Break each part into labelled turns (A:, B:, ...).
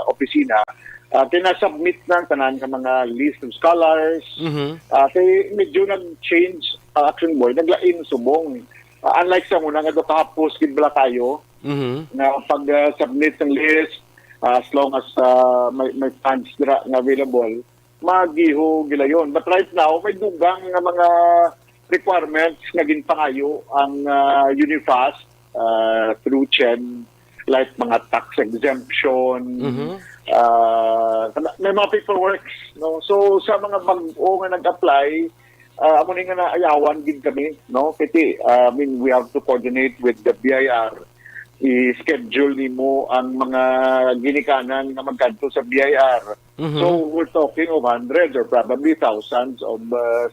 A: opisina, tinasubmit na tanan ka mga list of scholars. Kaya medyo nag-change Action Boy, naglain subong. Unlike sa muna nga kahapos gidbala tayo na pag-submit ng list, as long as may funds na available, magiho gilayon. But right now, may dugang nga mga requirements nga ginpangayo ang Unifast through CHED, like mga tax exemption, may mga paperwork. No? So sa mga bag-o nga nag-apply, amo nga na ayawan gid kami, no? Kasi we have to coordinate with the BIR, i-schedule nimo ang mga ginikanan na magkanto sa BIR. So we're talking of hundreds or probably thousands of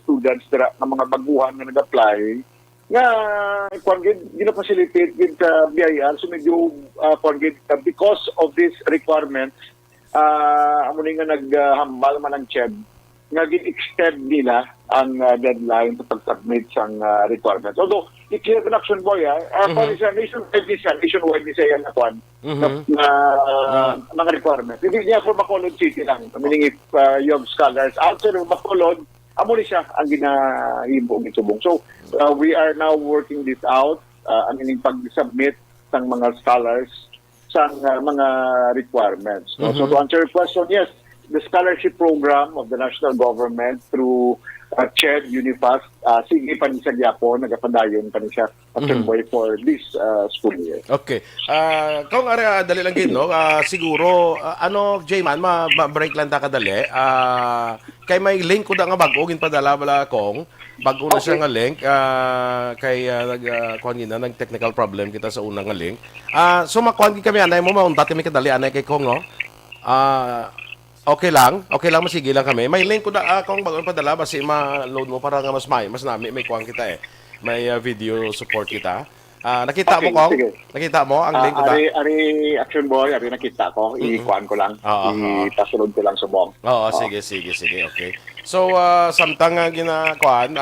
A: students na mga baguhan na nag-apply nga gina-facilitate gid sa BIR. So medyo because of this requirement, amo nga naghambal man ang CHED nga gin-extend nila ang deadline sa pag-submit sang requirements. Although, i-clear the Action Boy, nationwide ni siya na mga requirements. Hindi niya for Bacolod City lang. Meaning if you have scholars outside of Bacolod, amo ni siya ang ginahibong itubong. So, we are now working this out. Pag-submit ng mga scholars sa mga requirements. No? So, to answer your question, yes, the scholarship program of the national government through CHED, Unifast, sige pa ni sa Gyapon, nagapadayon pa ni siya Action Boy for this school year.
B: Okay. Kung dali lang gid, no? Siguro, J-Man, ma-break lang ta kadali. Kay may link ko da nga bago, ginpadala bala kong, bago na siya nga link, kay nag-technical problem kita sa unang nga link. So, makuhan kami, anay mo, maunta kami kadali, anay kay Kong, no? Okay lang masige lang kami. May link ko na kung bago padala basi ma-load mo para nga mas nami may kuwang kita eh. May video support kita. Nakita mo Kong? Nakita mo ang link ko da?
A: Ari Action Boy, ari nakita ko. I-kuan ko lang. Itasulod ko lang sa bong.
B: Oo, sige. Okay. So, samtang ginakuan,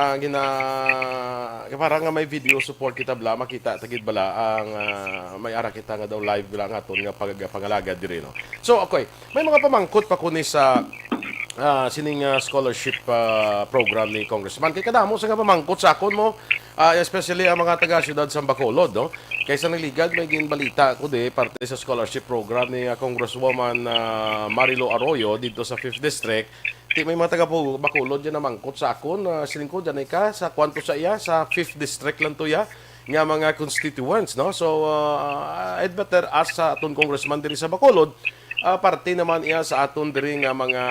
B: parang nga may video support kita bala, makita tagid bala ang may ara kita nga daw live bala nga aton nga pagalagad diri no. So, okay. May mga pamangkot pa kuni sa sining scholarship program ni Congressman. Kay kadamo sa nga pamangkot sa akon mo, especially ang mga taga siyudad sa Bacolod, no? Kaysa naligad may ginbalita ko di parte sa scholarship program ni Congresswoman Marilo Arroyo dito sa 5th District. May mga taga Bacolod dyan na mangkot sa akon, silingkod dyan ka sa kwanto sa iya, sa 5th District lang to ya, nga mga constituents, no? So, I'd better ask sa aton congressman diri sa Bacolod, parte naman iya sa aton diri nga mga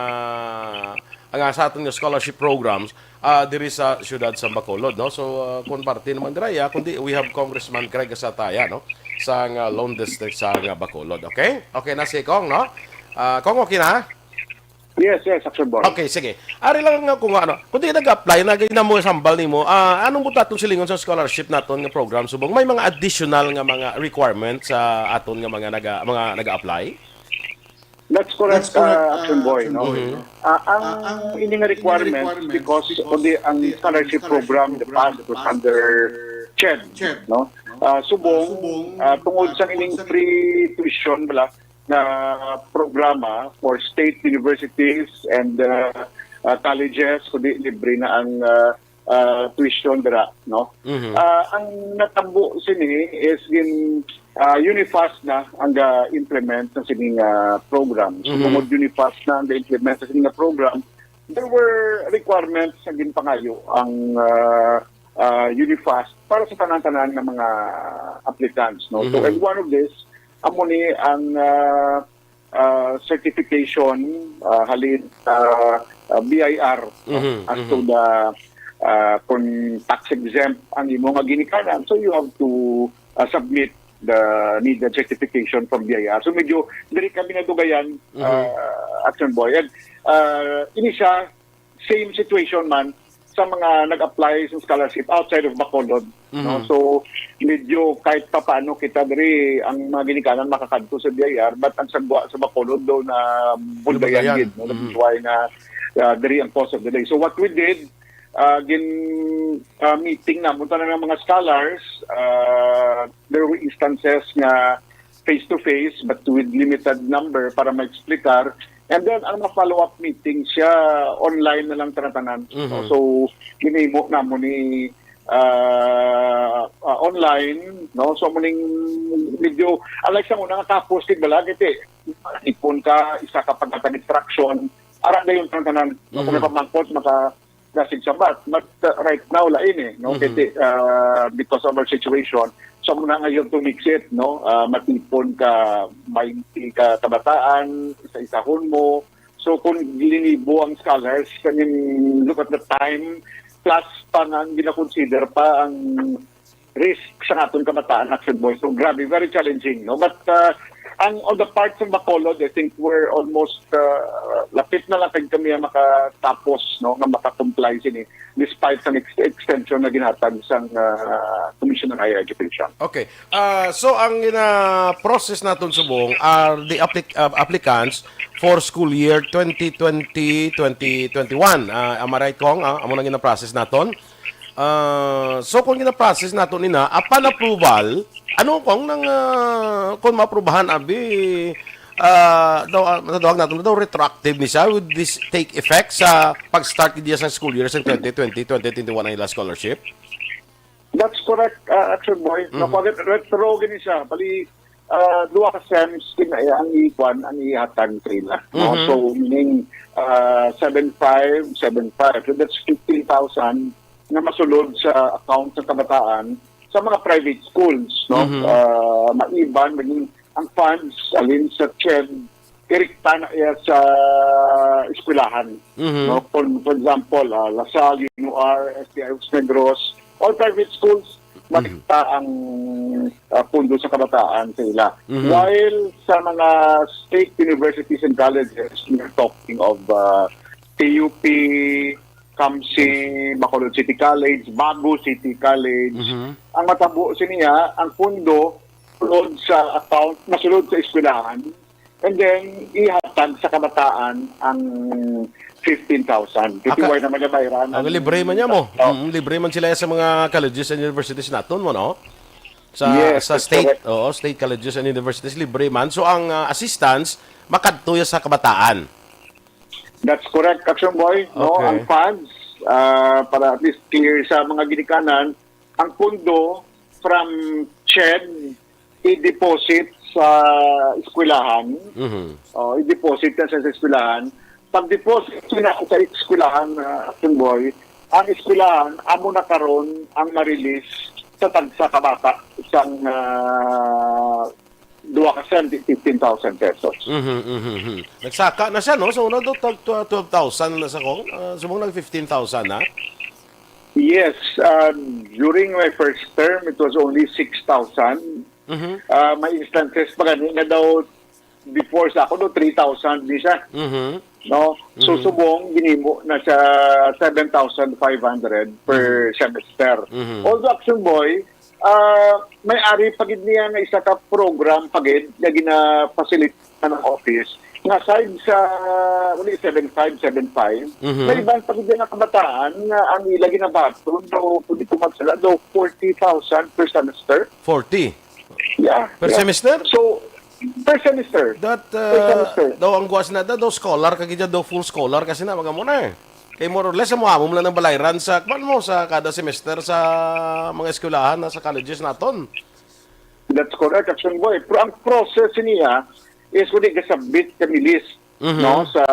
B: sa aton nga scholarship programs diri sa siyudad sa Bacolod, no? So, kung parte naman diri ya, kundi we have Congressman Craig Asataya, no? Sa Lone District sa Bacolod, okay? Okay na si Kong, no? Kong, okay na?
A: Yes, Action Boy.
B: Okay, sige. Ari lang nga kung kung di nag-apply, na mo sambal nimo, anong butatong silingon sa scholarship naton nga program subong? May mga additional nga mga requirements sa aton nga mga nag-apply?
A: That's correct, Action Boy. No? Ang ini nga requirements because ang scholarship program in the past was under CHED. No? Subong, tungod sa ining free tuition bala, na programa for state universities and colleges, kundi libre na ang tuition dira, no? Ang natabo sini is in Unifast na ang implement sa sining program. So tungod Unifast na ang implement sa sining program, there were requirements sa ginpangayo ang Unifast para sa tanan-tanan ng mga applicants, no? So and one of this amo ni ang certification halin BIR as to the kung tax exempt ang imong ginikanan, so you have to submit the needed certification from BIR. So medyo diri kami nadugayan Action Boy. And ini siya same situation man sa mga nag-apply sa scholarship outside of Bacolod. No? So, medyo kahit pa paano kita diri ang mga ginikanan makakadto sa BIR, but ang sagwa sa Bacolod daw na bulbayan din. No? That's why na diri ang cause of delay. So, what we did, meeting na, punta na ng mga scholars, there were instances nga face-to-face but with limited number para ma-explicar. And then, ang follow-up meeting siya, online na lang tanatanan. So, ginimo na mo ni online, no? So, muning medyo, alay sa muna nga tapos, tigbalag, ipon ka, isa ka pagkata-distraction, ara na yung tanatanan. Kung may pamangkot, maka-gasig sa bat. But right now, lain no? Because of our situation, so muna ngayon to mix it, no? Matipon ka, 20 ka kabataan, isa-isahon mo. So kung linibo ang scholars, can you look at the time, plus pa nga gina-consider pa ang risk sa atong kabataan, Action Boy. So grabe, very challenging, no? But on the parts of Bacolod, I think we're almost lapit na lang kami makatapos, no? Nga makakomply sini despite sa extension na ginatag sa Commission on Higher Education.
B: Okay. So ang process naton subong are the applicants for school year 2020-2021. Am I right, Kong? Amo na gina-process naton. So kung gina-process naton ina upon approval, ano kung kung ma-aprobahan abi natawag natin daw retroactive ni siya, would this take effect sa pag-start niya sa school year sa 2020-2021 ang ila scholarship?
A: That's correct, Action Boy. Retro gini siya. Bali, duwa ka SEMs ang iikwan, ang ihatag sila. No? So, meaning 7,575. So, that's 15,000 na masulod sa account sa kabataan sa mga private schools. No? Maiban, maging ang funds alin sa CHED direkta na iya sa eskwelahan. No? For example, Lasal, UNUR, STI Negros, all private schools, makita ang pundo sa kabataan sa ila. While sa mga state universities and colleges, we're talking of TUP, KAMSI, Bacolod City College, Bago City College. Ang matabo niya, ang pundo masulod sa account, masulod sa eskwelahan, and then ihatag sa kabataan ang 15,000. Kitiway naman niya bayaran.
B: Ang libre man niya mo. Libre man sila sa mga colleges and universities naton mo, no? Sa state, state colleges and universities, libre man. So ang assistance, makadto sa kabataan.
A: That's correct, Action Boy. No?
B: Okay.
A: Ang funds, para at least clear sa mga ginikanan, ang pundo from CHED, i-deposit sa eskwelahan. I-deposit na sa eskwelahan. Pag-deposit na sa eskwelahan, Action Boy, ang eskwelahan, amo na karon ang ma-release sa tagsa kabata isang 2,000, 15,000 pesos.
B: Nagsaka na siya, no? So, una daw 12,000 na sa kong. Sumong nag 15,000 na?
A: Yes. During my first term, it was only 6,000. May instances pa ganun na daw before sa ako, 3,000 di siya. No? So, subong, ginimo na sa 7,500 per semester. Although, Action Boy, may ari pagid niya nga isa ka program pagid na gina-facilitate ng office nga side sa 7575 may ibang pagid na kabataan nga ang ila ginabato daw pwede kumagsala daw 40,000 per semester.
B: 40?
A: Yeah.
B: Per semester?
A: So, per semester.
B: That, daw ang guwas na daw scholar, kagidya daw full scholar kasi na, mga muna Kaya more or less, mo lang ng balayran sa, sa kada semester sa mga eskwelahan na sa colleges naton.
A: That's correct, Action Boy. Pero ang process niya is kung i-submit kami list no, sa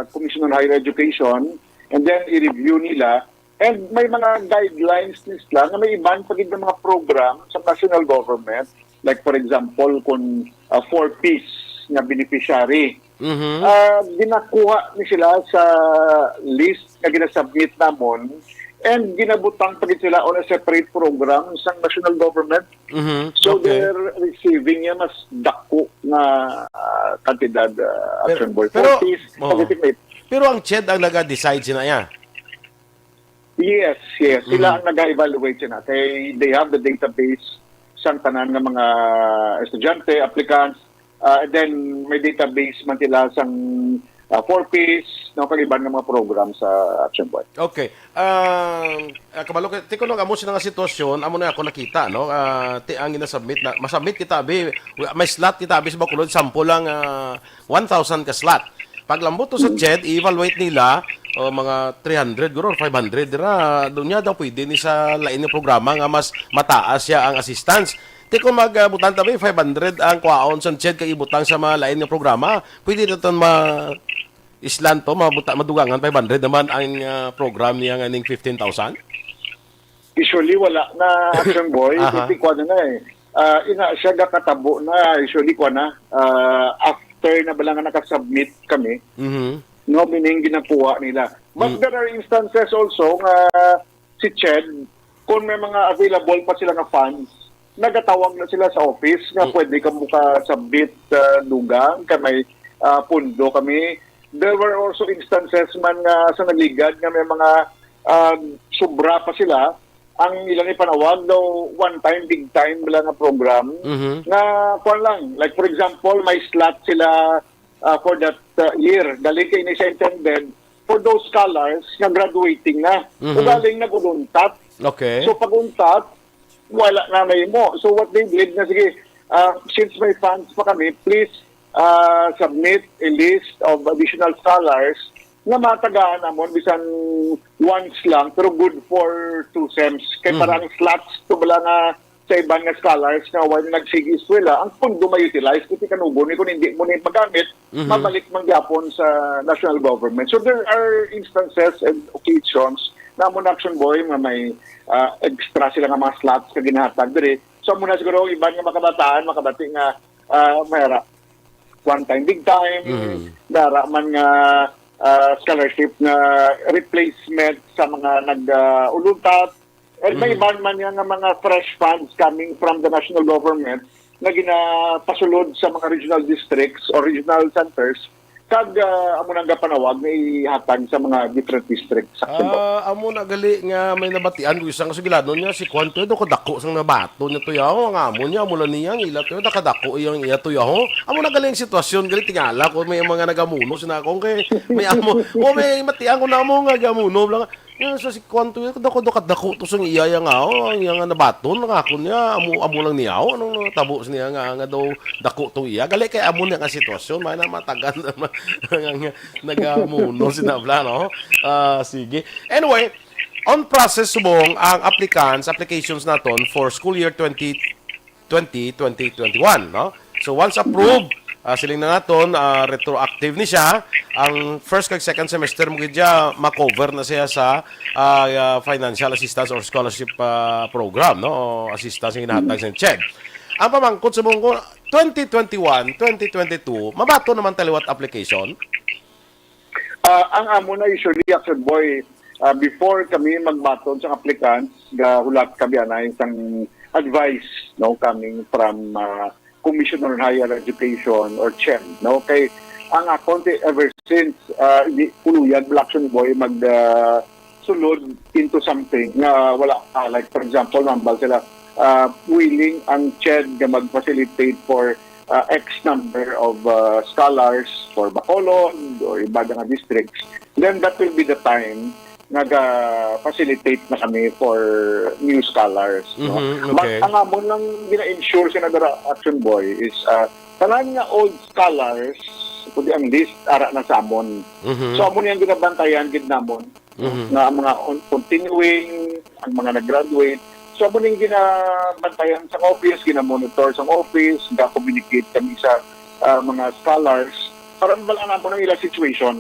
A: Commission on Higher Education and then i-review nila. And may mga guidelines nila na may ibang pagid ng mga program sa national government. Like for example, kung 4Ps na beneficiary. Ginakuha ni sila sa list na ginasubmit namon and ginabutang pagid sila on a separate program sa national government. So they're receiving yan mas dako na kantidad Action Boy.
B: Pero ang CHED ang nag-decide sila niya.
A: Yes. Sila ang nag-evaluate sila. They have the database sa tanan ng mga estudyante, applicants, and then may database man sila sa 4Ps, no, kag iban nga mga program sa Action Boy.
B: Okay. Kabalo ti kuno amo sina nga sitwasyon, amo na ako nakita no. Ti ang ina-submit na masubmit kita abi may slot kita abi sa Bacolod sample lang 1,000 ka slot. Paglambot to sa CHED, i-evaluate nila mga 300 guro 500 dira dunya daw pwede ni sa lain nga programa nga mas mataas siya ang assistance. Ti kung magbutan tabi 500 ang kwaon sa CHED kay ibutang sa mga lain nga programa, pwede na ton islan to madugangan 500 naman ang program niya nga ning 15,000.
A: Usually wala na Action Boy, hindi ko na ina siya katabo na usually ko na after na bala nga nakasubmit kami. No, meaning ginakuha nila. But there are instances also nga si CHED, kung may mga available pa sila nga funds, nagatawag na sila sa office nga pwede ka submit dugang, may pundo kami. There were also instances man nga sa nagligad nga may mga sobra pa sila. Ang ilang ipanawag daw one time, big time wala nga program nga kung lang. Like for example, may slot sila for that year. Dali kay ni intended for those scholars nga graduating na. Galing na guluntat.
B: Okay.
A: So pag-untat, wala na may mo. So what they did na sige, since may funds pa kami, please submit a list of additional scholars na matagaan namon bisan once lang pero good for 2 sems. Kay parang slots to bala nga sa ibang nga scholars na wala nagsige eskwela, ang pundo ma-utilize kuti kanubo ni kung hindi mo ni magamit, mabalik man gyapon sa national government. So there are instances and occasions na mo Action Boy nga may extra sila nga mga slots ka ginahatag diri. So muna siguro iban nga makabataan, makabati nga mayara one time, big time, dara man nga scholarship na replacement sa mga nag-uluntat. And may iban man yan nga mga fresh funds coming from the national government na ginapasulod sa mga regional districts or regional centers kag amo nang gapanawag na ihatag sa mga different districts.
B: Amo na gali nga may nabatian ko isang sugilado niya si Kwanto do kadako sang nabato niya tuyaw nga amo niya mula niya ila to kadako iyang iya tuyaw. Amo na gali ang sitwasyon gali tingala ko may mga nagamuno sina ko kay may amo o may matian ko na amo nga gamuno lang. Yan sa si Kwanto dako to sang iya nga yang nabaton nga ako niya amo lang niya anong tabo niya nga daw dako to iya gali kay amo niya nga sitwasyon may na matagan nagamuno sinabla no. Sige. Anyway, on process subong ang applications naton for school year 2020-2021 no. So once approved siling na naton retroactive ni siya ang first kag second semester mo gidya ma-cover na siya sa financial assistance or scholarship program no o assistance nga hinahatag sa CHED. Ang pamangkot sa mong 2021, 2022, mabato naman taliwat application?
A: Ang amo na usually, Action Boy, before kami magbaton sa applicants, hulat kami na isang advice no, coming from Commission on Higher Education or CHED. No? Kay ang akonte ever since, puluyag Action Boy sulod into something na wala like for example, mambal sila willing ang CHED na mag-facilitate for X number of scholars for Bacolod or iba nga districts, then that will be the time nag-facilitate na kami for new scholars. No?
B: Okay.
A: Ang amon lang gina-ensure sa Action Boy is tanan nga old scholars, kundi ang list ara na sa amon. So amon yung ginabantayan gid namon na ang mga continuing, ang mga nag-graduate. So, amo ning ginabantayan sa office, ginamonitor sa office, ga-communicate kami sa mga scholars para mabalaan naman ang ilang situation.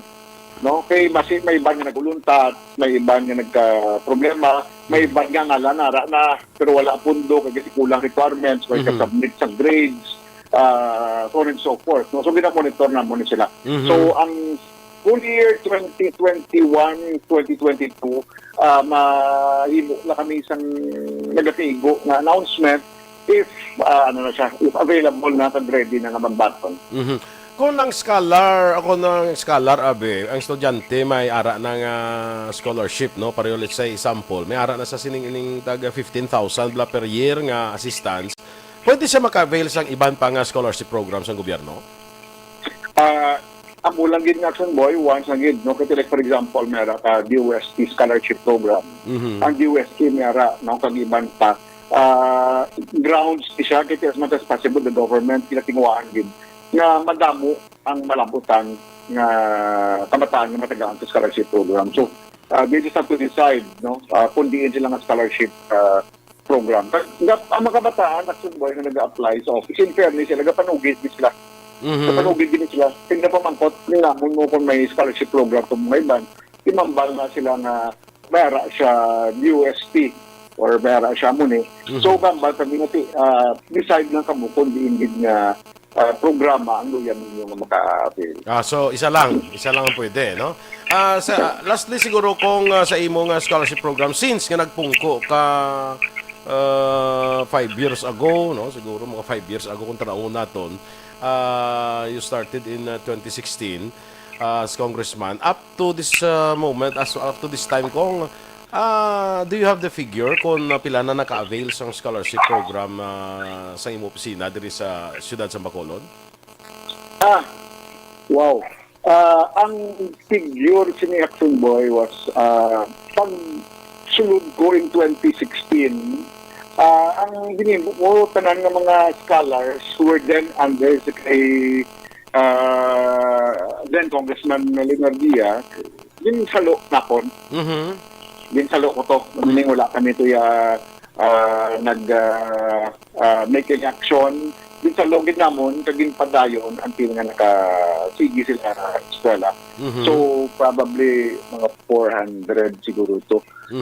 A: No? Kay may iba nga naguluntat, may iba nga nagka-problema, may iba nga ngalanara na pero wala pundo, kasi kulang requirements, may kasubmit sa grades, so on and so forth. No? So, ginamonitor naman sila. So, ang full year 2021-2022, mahimo na kami isang negatigo na announcement if if available na at ready na nga magbaton.
B: Kung ang scholar, abe, ang estudyante may ara ng scholarship, no? Pareho let's say sample, may ara na sa sining taga 15,000 bla per year nga assistance. Pwede siya maka-avail sa iban pa nga scholarship programs ng gobyerno?
A: amo lang gid nga action boy once again no kasi like for example mera ka DOST scholarship program. Ang DOST mera no kagiban pa grounds siya kaya as much as possible the government kinatingwaan gid nga madamo ang malabutan nga kabataan nga matagaan sa scholarship program. So they just have to decide no kung diin sila nga scholarship program. Ang mga kabataan action boy nga nag-apply sa office in fairness sila nagapanugid sila. Kapanugid din sila. Tingnan pa mangkot, ninamon mo kung may scholarship program kung may ban, imambal na sila na mayara siya UST or mayara siya muni. So, gambal kami natin, decide lang kamo kung diingid nga programa ang luyan ninyo nga maka-appeal.
B: So, isa lang ang pwede, no? Lastly, siguro kung sa imong scholarship program, since nga nagpungko ka 5 years ago, no? Siguro mga 5 years ago kung tanaon naton, you started in 2016 as congressman. Up to this moment, up to this time, kung do you have the figure kung pila na naka-avail sa scholarship program sa imong opisina diri sa siyudad sa Bacolod?
A: Wow. Ang figure sini Action Boy was pag sulod ko in 2016, ang ginimo ko tanan nga mga scholars who were then under kay then Congressman Leonardia din salo napon. Din salo ko to ning wala kami to ya making action din salo gid namon kaging padayon until nga nakasigi sila sa eskwela. So probably mga 400 siguro to.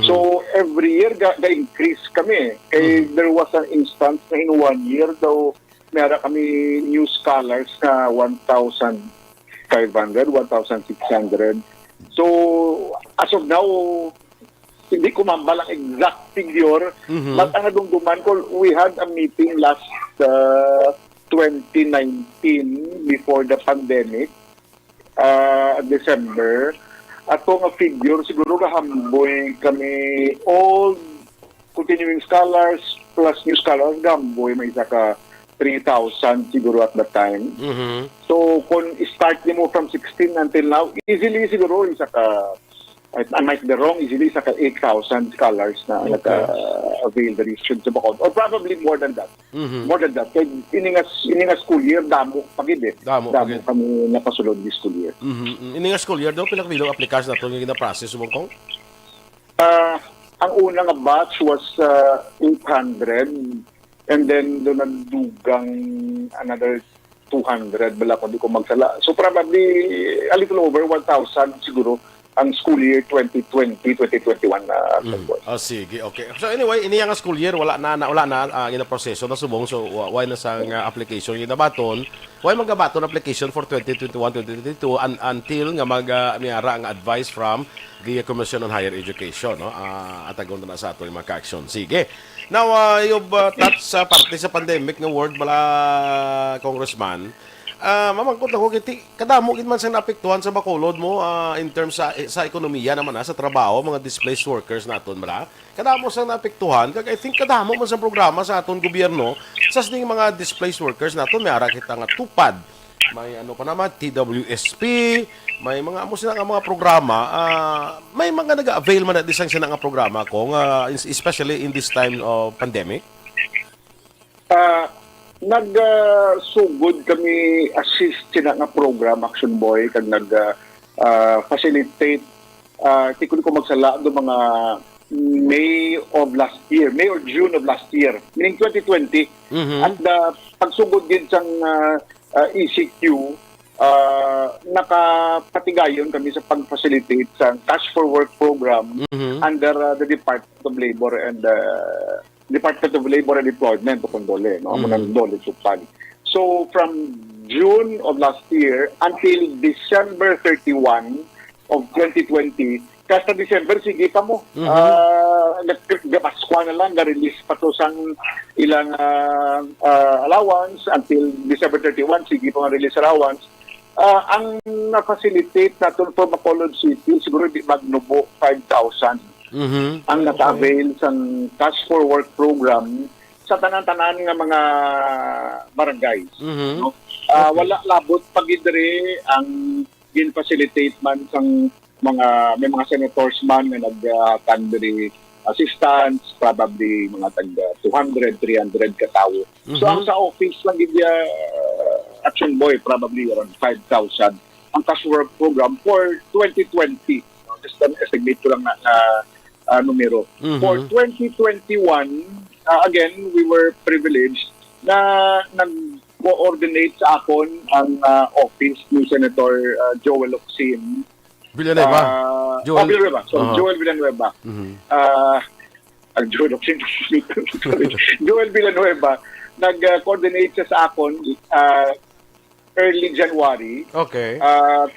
A: So every year ga-increase kami. There was an instance na in 1 year daw meron kami new scholars na 1,500, 1,600. So as of now, hindi ko mambal ang exact figure, but ang nadungduman ko, we had a meeting last 2019 before the pandemic, December. Ato nga figure, siguro kahamboy kami all continuing scholars plus new scholars, gamboy may isa ka 3,000 siguro at that time. So, kung start mo from 16 until now, easily siguro isa ka, I might be wrong, easily isa ka 8,000 scholars na naka-avail the restrictions sa Bacolod. Or probably more than that. More than that. Kaya ininga school year, damo pagid eh. Damo kami napasulod this school year.
B: Ininga school year, daw pilang bilog applications na ito yung gina-process mo kong?
A: Ang unang batch was 800 and then doon nagdugang another 200 bala ko di ko magsala. So probably a little over 1,000 siguro ang school year 2020-2021 na
B: sige, okay. So anyway, iniyang nga school year wala na gina-proseso na subong, so why na sang application ginabaton, why magabaton application for 2021-2022 until nga miara ang advice from the Commission on Higher Education, no? Atagon na sa ato yung mga action. Sige. Now, you've touched sa parte sa pandemic ng world bala Congressman. Mamangkot ako kiti kadamo gid man sa naapektuhan sa Bacolod mo in terms sa ekonomiya naman sa trabaho, mga displaced workers naton bala. Kadamo sa naapektuhan kag I think kadamo man sa programa sa aton gobyerno sa sing mga displaced workers naton may ara kita nga tupad. May ano pa naman TWSP, may mga amo sila nga mga programa, may mga naga-avail man na disang sila nga programa kung especially in this time of pandemic. Nagsugod kami assist sila nga program Action Boy kag facilitate tikod ko magsala do mga May or June of last year, meaning 2020. At pagsugod din sang ECQ, nakapatigayon kami sa pag-facilitate sa Cash for Work program under the Department of Labor and Employment o Condole, no? Dole Supag. So from June of last year until December 31 of 2020, kasta December sige pa mo. Pasko na lang ga-release pa to sang ilang allowance until December 31 sige pa nga-release allowance. Ang na-facilitate natin for Bacolod City siguro di magnubo 5,000. Ang naka-avail sa Cash for Work program sa tanan-tanan nga mga barangays. No? Wala labot pagidre ang
A: gin-facilitate man sang may mga senators man na nag-country assistance, probably mga tag 200, 300 katawo. So ang sa office lang gidya Action Boy, probably around 5,000 ang cash work program for 2020. Just an estimate ko lang na numero. For 2021, again, we were privileged na nag-coordinate sa akon ang office ni Senator Joel Locsin.
B: Villanueva.
A: Villanueva. So, Joel Villanueva. Joel Locsin. Joel Villanueva. Nag-coordinate siya sa akon early January.
B: Okay.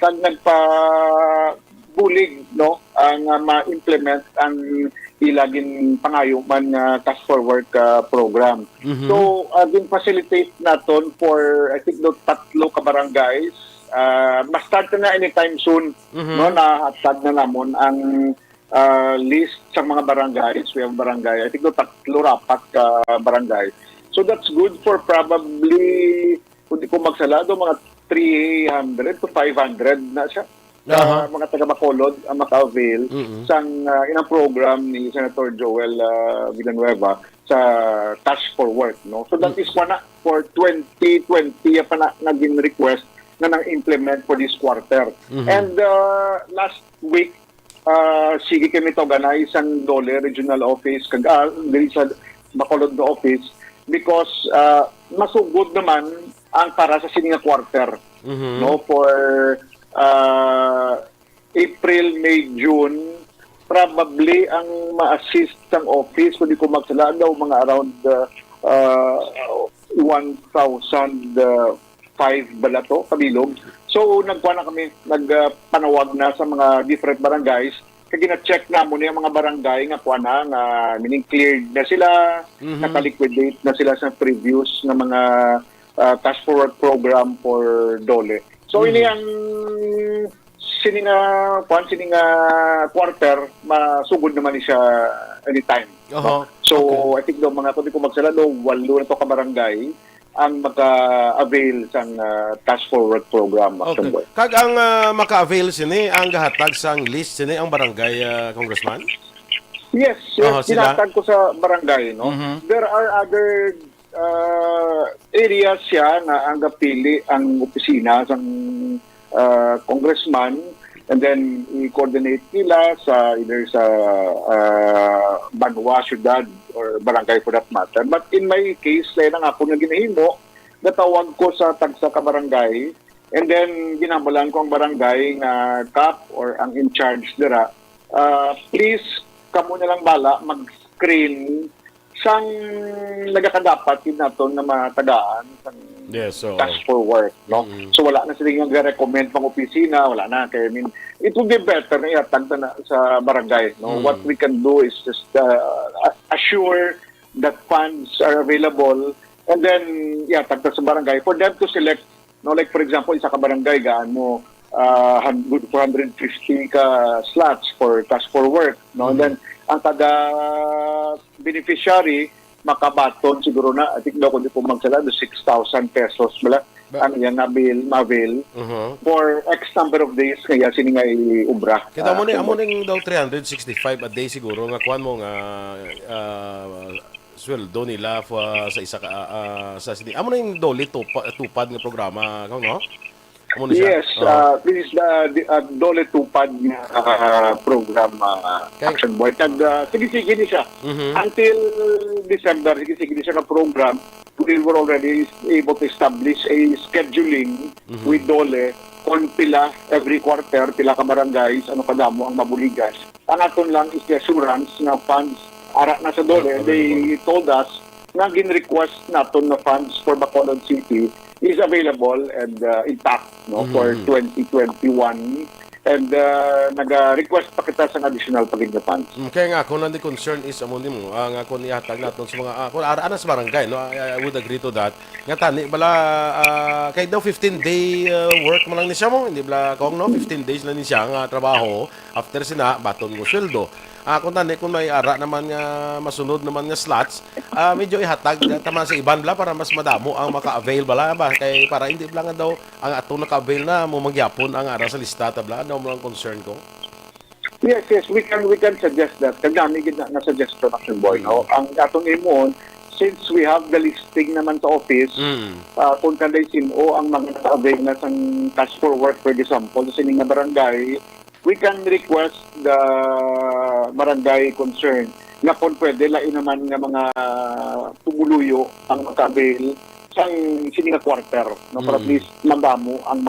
A: Tag nagpa-bulig, no? Ang ma-implement ang ilagin pangayo man task for work program. So, din-facilitate naton for, I think, tatlo ka barangays. Ma-start na anytime soon. No? Nahatag na namon ang list sa mga barangays. We have barangay. I think tatlo rapat ka barangay. So, that's good for probably, kung di ko magsalado, mga 300 to 500 na siya. Mga taga-Bacolod ang maka-avail sa inang program ni Senator Joel Villanueva sa Task for Work. No? So that is one for 2020 pa na naging request na nang-implement for this quarter. And last week, sige kami ito ganay isang Dole Regional Office dili sa Bacolod na office because masugod naman ang para sa sininga quarter. No, for April, May, June, probably ang ma-assist ng office, kung di ko magsala daw, mga around 1,005 balato, kabilog. So, nagkuha na kami, nagpanawag na sa mga different barangays. Kaya gina-check na muna yung mga barangay nga kuha na, meaning cleared na sila, nakaliquidate na sila sa previous na mga task for work program for Dole. So, ini ang sininga quarter, masugod naman siya anytime. So, I think daw mga kundi ko magsala daw, 8 na to ka barangay ang maka-avail sa task for work program.
B: Okay. Kag ang maka-avail sini, ang gahatag sang list sini ang barangay, Congressman?
A: Yes, tinatag ko sa barangay. No? There are other areas siya na ang gapili ang opisina ng congressman and then i-coordinate nila sa either sa Banwa, Ciudad or barangay for that matter. But in my case, dahil na nga po na ginahimo, natawag ko sa tagsa ka barangay and then ginamulan ko ang barangay nga CAP or ang in charge dira. Please, kamo na lang bala mag-screen sang nagakadapat yun nato na matagaan sang task for work. No? So wala na sila yung recommend pang opisina, wala na. Kaya, I mean, it would be better na iatag na sa barangay. No? What we can do is just assure that funds are available and then iatag na sa barangay for them to select. No? Like for example, isa ka barangay, gaan mo 450 ka slots for task for work. No? And then, ang taga-beneficiary, makabaton siguro na, I think daw kung di po magsala, 6,000 pesos wala ang yan ma-avail for X number of days kaya sini nga i-ubra.
B: Kita mo ni daw 365 a day siguro nga kuan mo nga sweldo nila sa isa sa sini. Amo na yung Dole tupad nga programa, no?
A: Yes, this is the Dole Tupad program Action Boy. Sige-sige ni siya. Until December, sige-sige ni siya na program. We were already able to establish a scheduling with Dole kung pila every quarter, pila ka barangays, ano kadamo ang mabuligas. Ang aton lang is the assurance na funds ara na sa Dole. They told us na gin-request naton na funds for Bacolod City is available and intact for 2021 and nag-request pa kita sa additional pagiging funds.
B: Kaya nga, kung nandi concern is amon mo, nga kung ihatag natin sa mga, kung araan sa barangay, no, I would agree to that. Nga tani, bala, kahit daw 15-day work mo lang ni siya mo, hindi bala kung no, 15 days lang ni siya nga trabaho, after sina, baton mo sweldo. kung may ara naman nga masunod naman nga slots, medyo ihatag tama sa iban bala para mas madamo ang maka-avail bala ba kay para hindi bala nga daw ang ato naka-avail na mo magyapon ang ara sa lista tabla daw mo ang concern ko.
A: Yes, we can suggest that. Kagami gid na suggestion Action Boy, no? Ang atong imon, since we have the listing naman sa office, kung kanday sino ang mga naka-avail na sang task for work, for example, sa sining nga barangay, we can request the barangay concerned na kung pwede lain naman nga mga tumuluyo ang maka-avail sa sining nga quarter, no? Para at least madamo ang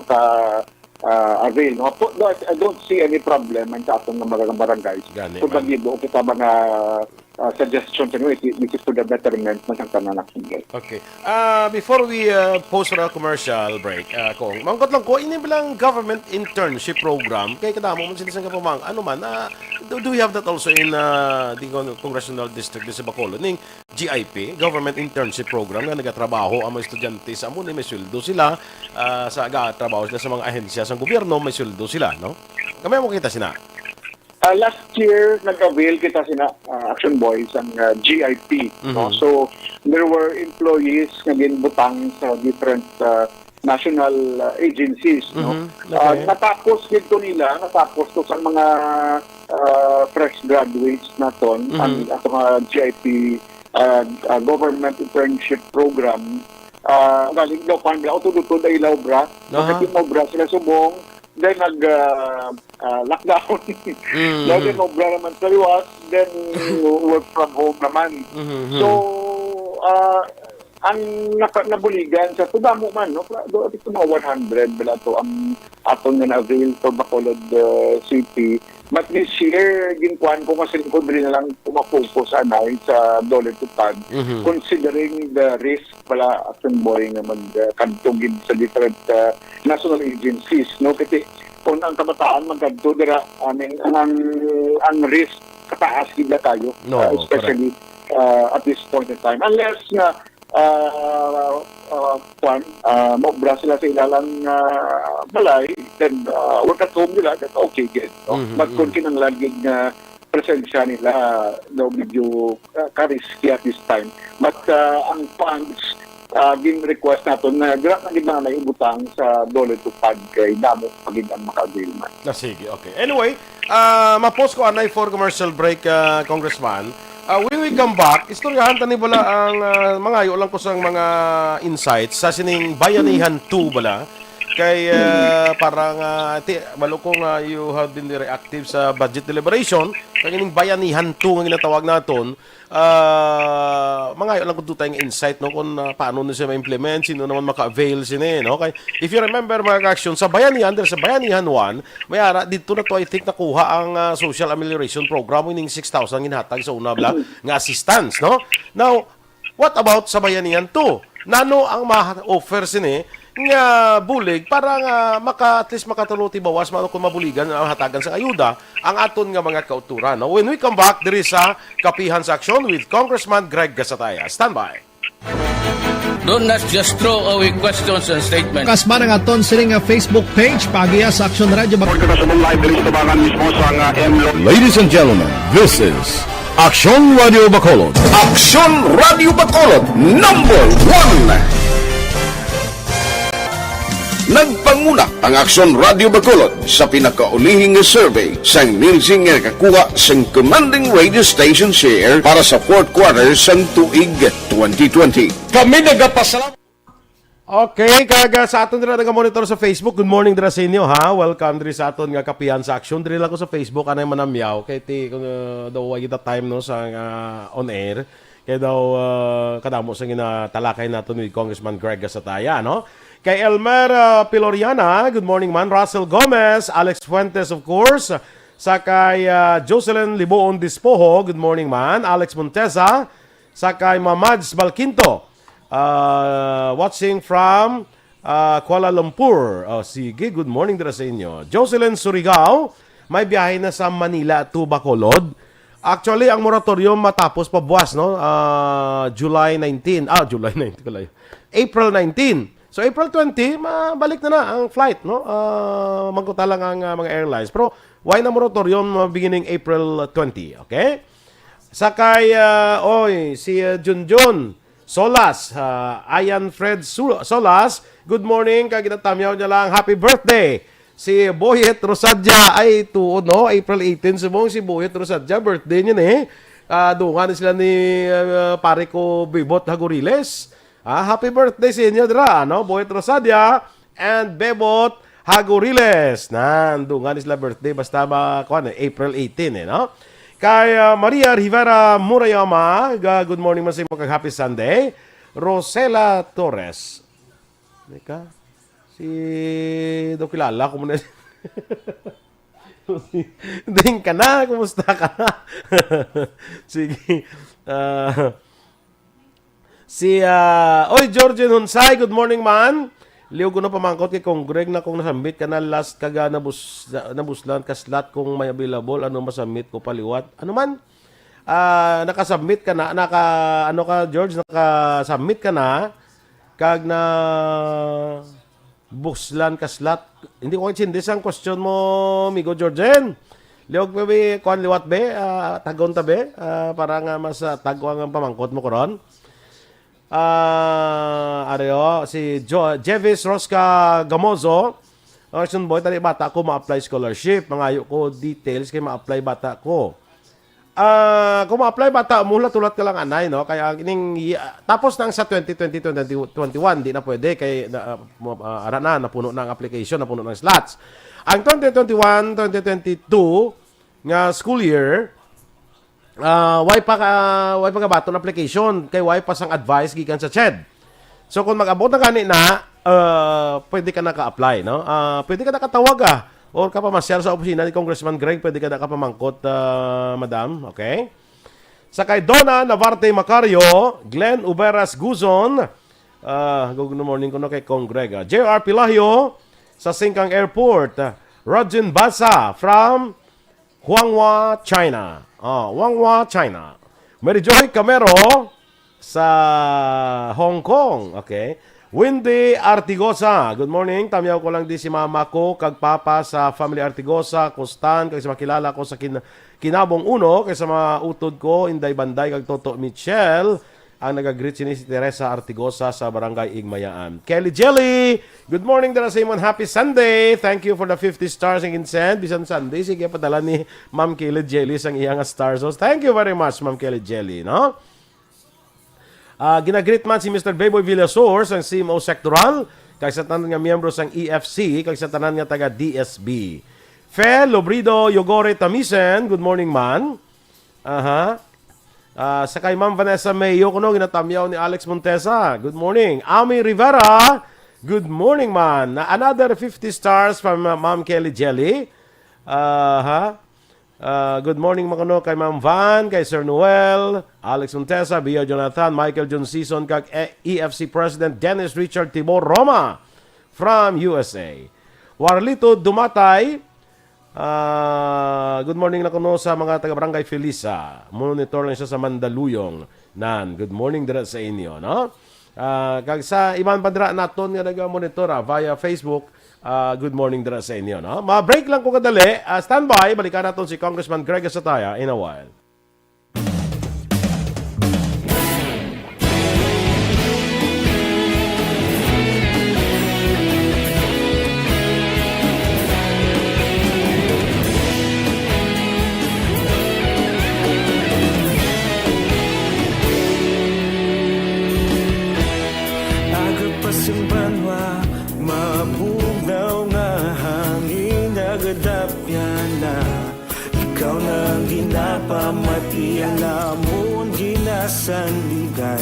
A: avail. No? I don't see any problem sa atong mga barangays. Kung bagibo, kita mga suggestions anyway, which is to the betterment ng tanan Action Boy.
B: Okay. Before we pause for a commercial break, Kong, mangkot lang ko, ini bilang government internship program, kay kadamo man sila sa pamang, ano man, do we have that also in the Congressional District sa Bacolod, ning GIP, Government Internship Program, nga nagatrabaho ang mga estudyante sa amo, may sweldo sila, sa trabaho sila sa mga ahensya sa gobyerno, may sweldo sila, no? Kamay mo kita sina?
A: Last year, nag-avail kita sina Action Boys ang GIP. No? So, there were employees na ginbutang sa different national agencies. No?
B: Okay.
A: Natapos dito nila, natapos to sa mga fresh graduates naton ang mga GIP Government Internship Program. Galing daw pan bra, tututod ay ilaw bra. Bakit yung bra sila subong, then lockdown. Then obra naman sa liwas, then work from home naman. So, ang nabuligan sa tudamo man, no? Do ito mga 100 bala to ang aton nga na-avail to Bacolod City. But this year, ginkuhan ko mas ko rin na lang pumapokus sa dollar to tag, considering the risk pala Action Boy nga magkantugin sa different national agencies. No? Kasi kung ang kabataan magkanto, ang risk kataas gila tayo, especially at this point in time. Unless nga maubra sila sa ilalang balay, then work at home nila, that's okay, good. No? But kung kinanglalagig na presensya nila, no, medyo ka-risky at this time. But ang funds, gin-request natin na grabe na naibutang sa dollar to pag kay damo pagig ang maka-avail man.
B: Sige, okay. Anyway, ma-post ko anay for commercial break, Congressman. When we come back, istoryahan tani bala ang mga lang ko sang mga insights sa sining Bayanihan 2 bala. Kay parang malukong you have been very active sa budget deliberation. Kaya ining Bayanihan 2 nga ginatawag naton, mga lang ko tayong insight no kung paano na siya ma-implement, sino naman maka-avail sini, no? Kay if you remember mga action sa Bayanihan, sa Bayanihan 1, may ara dito na to I think nakuha ang social amelioration program ining 6,000 ginhatag sa una bala nga assistance, no? Now, what about sa Bayanihan 2? Nano ang ma-offer sini nga bulig para nga at least makatuluti bawas mano kung mabuligan ang hatagan sa ayuda ang aton nga mga kauturan. Now, when we come back, there is a Kapihan Action with Congressman Greg Gasataya. Stand by.
C: Do not just throw away questions and statements.
D: Kasman ang aton sining Facebook page Pagiya sa Action Radio.
E: Ladies and gentlemen, this is Action Radio Bacolod. Action Radio Bacolod, number 1. Nagpanguna ang Action Radio Bacolod sa pinakaulihing survey sa nilsing nga kakuha sa commanding radio station share para sa fourth quarter sa tuig 2020. Kami nagapasalamat.
B: Okay, kaga sa aton dira naga-monitor sa Facebook. Good morning dira sa inyo, ha. Welcome diri sa aton nga Kapihan sa Action. Diri lang ko sa Facebook anay manamyaw kay ti daw way kita time no sa on air. Kay daw kadamo sa ginatalakay naton ni Congressman Greg Gasataya, no? Kay Elmer Piloriana, good morning man. Russell Gomez, Alex Fuentes of course. Sa kay Jocelyn Liboon Dispoho, good morning man. Alex Montesa, sa kay Mamads Balquinto. Watching from Kuala Lumpur. Sige, good morning dira sa inyo. Jocelyn Surigao, may biyahe na sa Manila to Bacolod. Actually, ang moratorium matapos pa buwas, no? July 19. July 19 pala. April 19. So April 20, mabalik na ang flight, no? Magkuta lang ang mga airlines. Pero why na moratorium beginning April 20, okay? Sakay, si Junjun Solas, Ayan Fred Solas, good morning, kaginatamyaw niya lang, happy birthday! Si Boyet Rosadja, ay tuod, no? April 18, subong si Boyet Rosadja, birthday niya dungan sila ni pare ko Bebot Hagoriles. Happy birthday sa inyo, dra, no? Boyet Rosadja and Bebot Hagoriles. Dungan sila birthday, basta April 18, no? Kay Maria Rivera Murayama, good morning man sa inyo, happy Sunday. Rosela Torres. Ika, kilala ko muna. Ding ka na, kumusta ka na? Sige. Georgian Hunsay, good morning man. Liw ko na pamangkot kay Kong Greg na kung nasambit ka na last kaga nabuslan ka slot kung may available, ano masambit ko paliwat. Ano man? Nakasubmit ka na, George, nakasubmit ka na, kag na buslan ka slot. Hindi ko kachindis ang question mo, amigo Georgian. Liwag pa ba, kuhan liwat ba, tagon ta ba, para nga mas tagwang ang pamangkot mo ko ron. Si Jevis Rosca Gamozo, boy, tali bata ko ma-apply scholarship. Mangayo ko details kay ma-apply bata ko. Kung ma-apply bata, mulat-ulat ka lang anay, no? Kaya tapos nang sa 2020-2021, di na pwede kay napuno na ang application, napuno ng slots. Ang 2021-2022 nga school year, why pa ka baton application kay why pa sang advice gikan sa CHED. So kung mag-abot na kanina, pwede ka naka-apply, no? Pwede ka nakatawag or ka pa masyal sa opisina ni Congressman Greg, pwede ka nakapamangkot, madam, okay? Sa kay Donna Navarte Macario, Glenn Uberas Guzon, good morning ko na kay Kong Greg. JR Pilahio sa Sengkang Airport, Rojin Basa from Huanghua, China. Huanghua, China. Mary Joy Camero sa Hong Kong. Okay. Wendy Artigosa. Good morning. Tamyaw ko lang di si mama ko kag papa sa family Artigosa, Kustan, kag sa makilala ko sa Kinabong Uno, kay sa mga utod ko, Inday Banday, kag Toto Michelle, ang nag-greet si Teresa Artigosa sa Barangay Igmayaan. Kelly Jelly, good morning dala sa imong happy Sunday. Thank you for the 50 stars and consent. Bisan Sunday, sige padala ni Ma'am Kelly Jelly sang iyang stars. So, thank you very much, Ma'am Kelly Jelly, no? Ginagreet man si Mr. Beboy Villasor sang CMO Sectoral, kay sa tanan nga miyembro sang EFC, kay sa tanan nga taga DSB. Fe Lobrido Yogore Tamisen, good morning man. Sa kay Ma'am Vanessa Mayo, kuno ginatamyaw ni Alex Montesa. Good morning. Ami Rivera, good morning man. Another 50 stars from Ma'am Kelly Jelly. Good morning makuno kay Ma'am Van, kay Sir Noel, Alex Montesa, Bia Jonathan, Michael John Season, kag EFC President Dennis Richard Tibor Roma from USA. Warlito Dumatay, good morning na kuno sa mga taga-barangay Felisa. Monitor lang siya sa Mandaluyong. Good morning dira sa inyo, no? Kag sa ibang bandra naton nga naga-monitora via Facebook, good morning dira sa inyo, no? Ma-break lang ko kadali. Standby, balikan naton si Congressman Greg Sataya in a while.
F: Pamati ang lamon ginasandigan,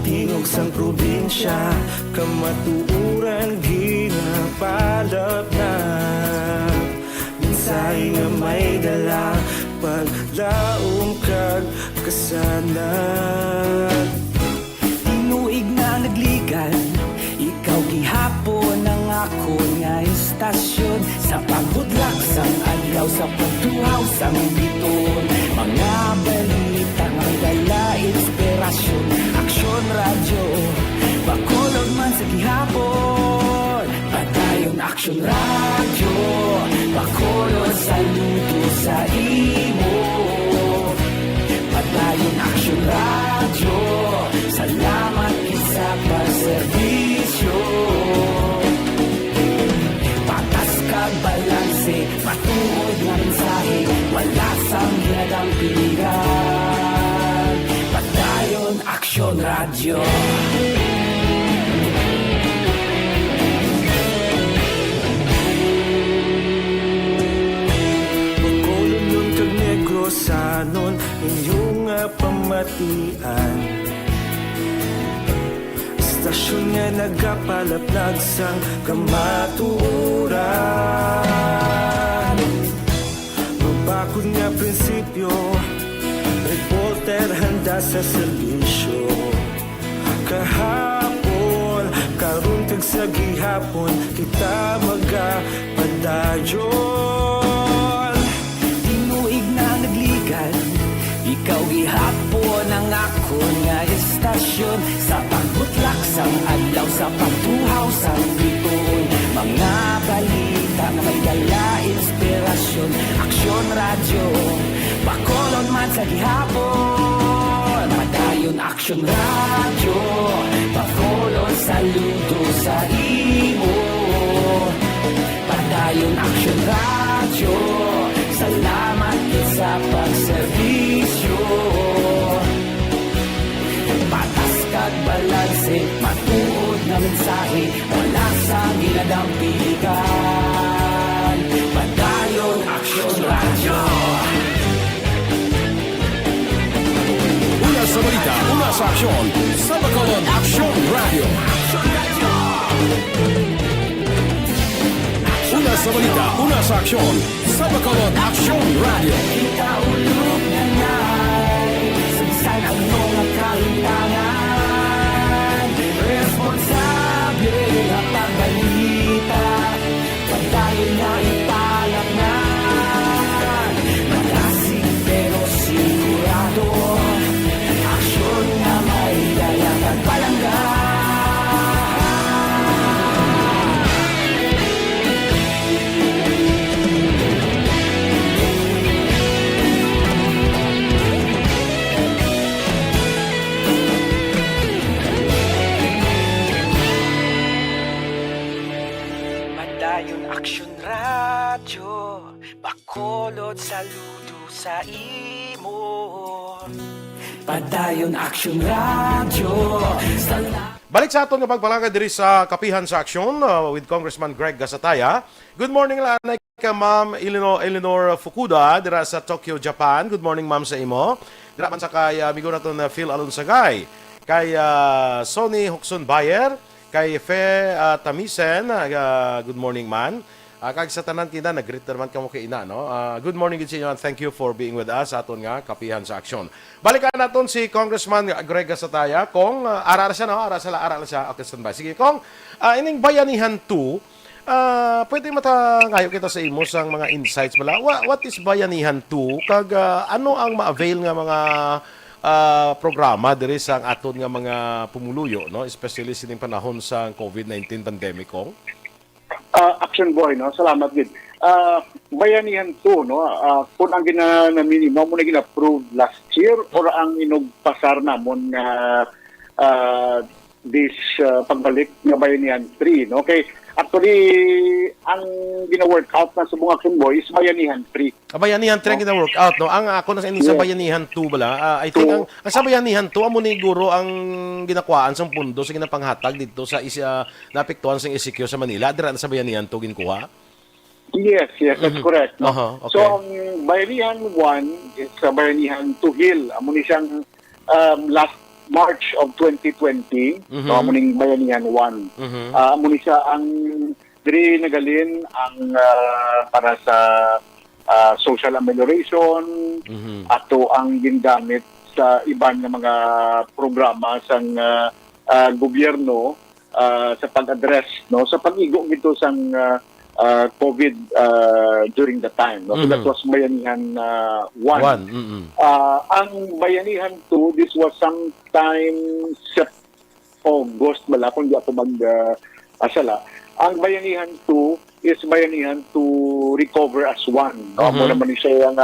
F: tingog sang probinsya kamatuuran ginapalap na minsay nga may dala paglaom kag kasanan. Tinuig na nagligan, ikaw gihapon ang ako nga istasyon sa pagudlak sang adlaw sa pagtuhaw sang biton. Mga balita nga dala inspirasyon, aksyon radyo Bacolod man sa gihapon, padayon aksyon radyo. Bacolod saludo sa imo, padayon aksyon radyo. Salamat isa pagserbisyo. Patas kag balanse, matuod nga mensahe, wala sang ginadang pilihan. Padayon aksyon radyo. Bacolod nun kag Negrosanon, inyong pamatian. Istasyon nga nagapalaplag sang kamaturan. Mabakod nga prinsipyo, reporter handa sa serbisyo. Kahapon, karun kag sa gihapon, kita magapadayon. Tinuig na nagligan, ikaw gihapon ang ako nga istasyon. Sa pagbutlak sang adlaw, sa pagtuhaw sang bituon, mga balita na may dala inspirasyon. Aksyon radyo, Bacolod man sa gihapon, padayon aksyon radyo. Bacolod saludo sa imo, padayon aksyon radyo. Salamat sa pagserbisyo. Patas kag balanse, matuod nga mensahe, wala sa ginadang pilihan. Padayon aksyon radyo.
G: Una sa balita, una sa aksyon, sa Bacolod Aksyon Radio. Una sa balita, una sa aksyon, sa Bacolod Aksyon Radio.
F: Kita ulog na na'y sabisan ang mga kalintangan. Responsable na pagbalita, padayon na ipalak na. Magasig pero sigurado, aksyon na may dayagan palangga. Padayon aksyon radyo, Bacolod saludo sa imo. Padayon aksyon radyo.
B: Balik sa aton nga pagpalangad diri sa Kapihan sa Aksyon with Congressman Greg Gasataya. Good morning lanay ka Ma'am Eleanor Fukuda dira sa Tokyo, Japan. Good morning Ma'am sa imo. Dira man sa kay amigo naton Phil Alunsagay, kay Sonny Hukson Bayer, kay Fe Tamisen, good morning man. Kag sa tanan kita nag-greet naman kamo kay ina no. Good morning gid sa inyo and thank you for being with us sa aton nga Kapihan sa Aksyon. Balikan naton si Congressman Greg Gasataya kung ara siya no, ara siya. Okay, standby. Sige kung ining bayanihan 2, pwede matangayo kita sa imo sang mga insights bala. What is bayanihan 2 kag ano ang ma-avail nga mga programa diri sa aton nga mga pumuluyo no, especially sining panahon sa COVID-19 pandemic kong.
A: Action Boy, no? Salamat din. Bayanihan to, no? Kung ang ginanamini mo na gina-approve last year or ang inugpasar namon this pagbalik ng Bayanihan 3, no? Okay, actually, ang gina-workout na sa mga Action Boy is Bayanihan 3.
B: Bayanihan 3 ang gina-workout, no? Ang ako na sa sa Bayanihan 2 bala, I think ang sa Bayanihan 2 amo ni guro ang ginakuhaan sang pundo sa ginapanghatag dito sa napiktuhan sang ECQ sa Manila, dira sa Bayanihan 2 ginkuha.
A: Yes, that's correct. No?
B: Okay.
A: So, ang Bayanihan 1 is Bayanihan 2 Hill. Amo ni siyang last March of 2020, so amo ning Bayanihan 1. Amo ni siya ang diri nagalin ang para sa social amelioration, ato ang gingamit sa iban nga mga programa sang gobyerno sa pag-address no sa pag-igo gito sang COVID during the time. No? So that was Bayanihan 1. Ang Bayanihan 2, this was sometime August bala kung di ako asala. Ang Bayanihan 2 is Bayanihan to Recover as One. Mo naman siya yung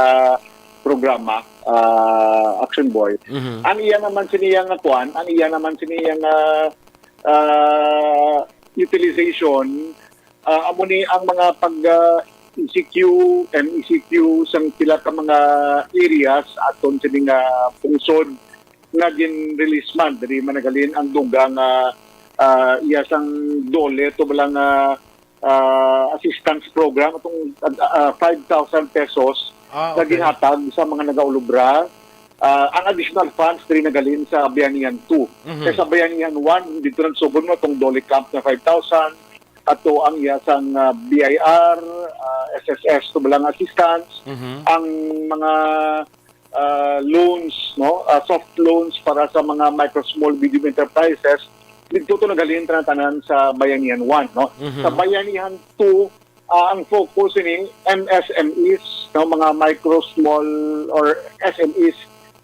A: programa, Action Boy. Ang iya naman siniyang kuan, ang iya naman siniyang utilization, amo ni ang mga pag ECQ, MECQ sang pila ka mga areas aton sining pungsod nga gin-release man diri managalin ang dugang iya sang dole to balang assistance program atong 5,000 pesos na ginhatag sa mga nagaulubra. Ang additional funds diri nagalin sa Bayanihan 2. Kaya sa Bayanihan 1 dito nang subon mo itong dole camp na 5,000 ato ang yasang BIR, SSS to balang assistance, ang mga loans, no, soft loans para sa mga micro, small, medium enterprises dito to nagalin tanan sa Bayanihan 1, no. Sa Bayanihan 2 ang focus ni MSMEs, no, mga micro, small or SMEs,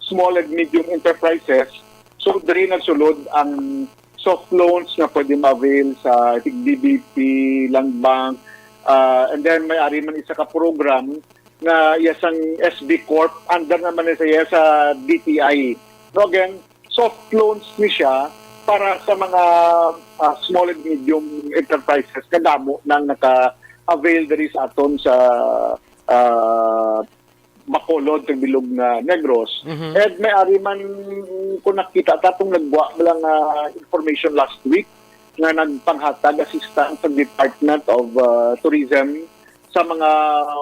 A: small and medium enterprises. So diri nagsulod ang soft loans na pwede ma-avail sa DBP, Land Bank, and then may-ari man isa ka program na yasang SB Corp, under naman niya sa DTI. So again, soft loans ni siya para sa mga small and medium enterprises kadamo nang naka-avail diri sa aton sa Bacolod, Tagbilog na Negros. And may-ari man kung nakita tatong nagbuwa lang information last week na nagpanghatag assistance sa Department of Tourism sa mga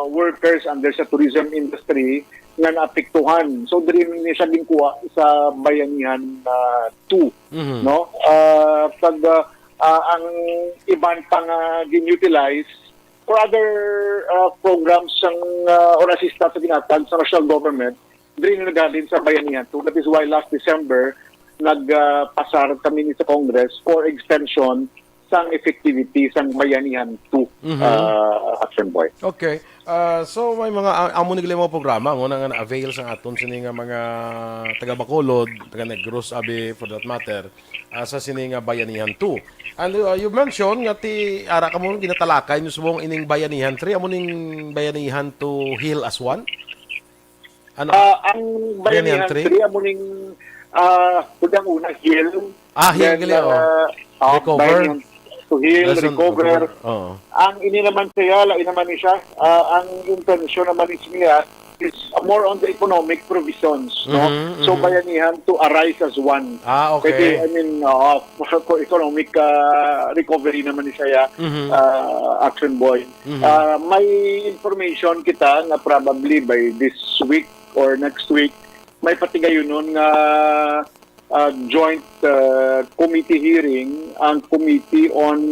A: workers under sa tourism industry nga naapektuhan. So diri ni siya gingkuha sa Bayanihan 2, no? Pag ang iban pang gin-utilize for other programs or assistance sa ginatag sa national government, diri na nagalin sa Bayanihan 2. That is why last December, nagpasar kami ni sa Congress for extension sang effectivity sang Bayanihan 2 Action Boy.
B: Okay. So may mga amo nila mga programa ngo nga na-avail sa aton sini nga mga taga Bacolod, taga Negros abi for that matter, sa sini nga Bayanihan 2. And you mentioned nga ti ara ka mo ginatalakay nyo subong ining Bayanihan 3, amo ning Bayanihan to Heal as One? Ano?
A: Ang Bayanihan 3 amo ning kudang una heal.
B: Heal gali recover.
A: Bayanihan to heal, recover. Ang ini naman siya, lain naman ni siya. Ang intention naman niya is more on the economic provisions, no? So Bayanihan to arise as one.
B: Okay.
A: Pwede, I mean, for economic recovery naman ni siya, Action Boy. May information kita na probably by this week or next week, may patigayon nun nga joint committee hearing ang Committee on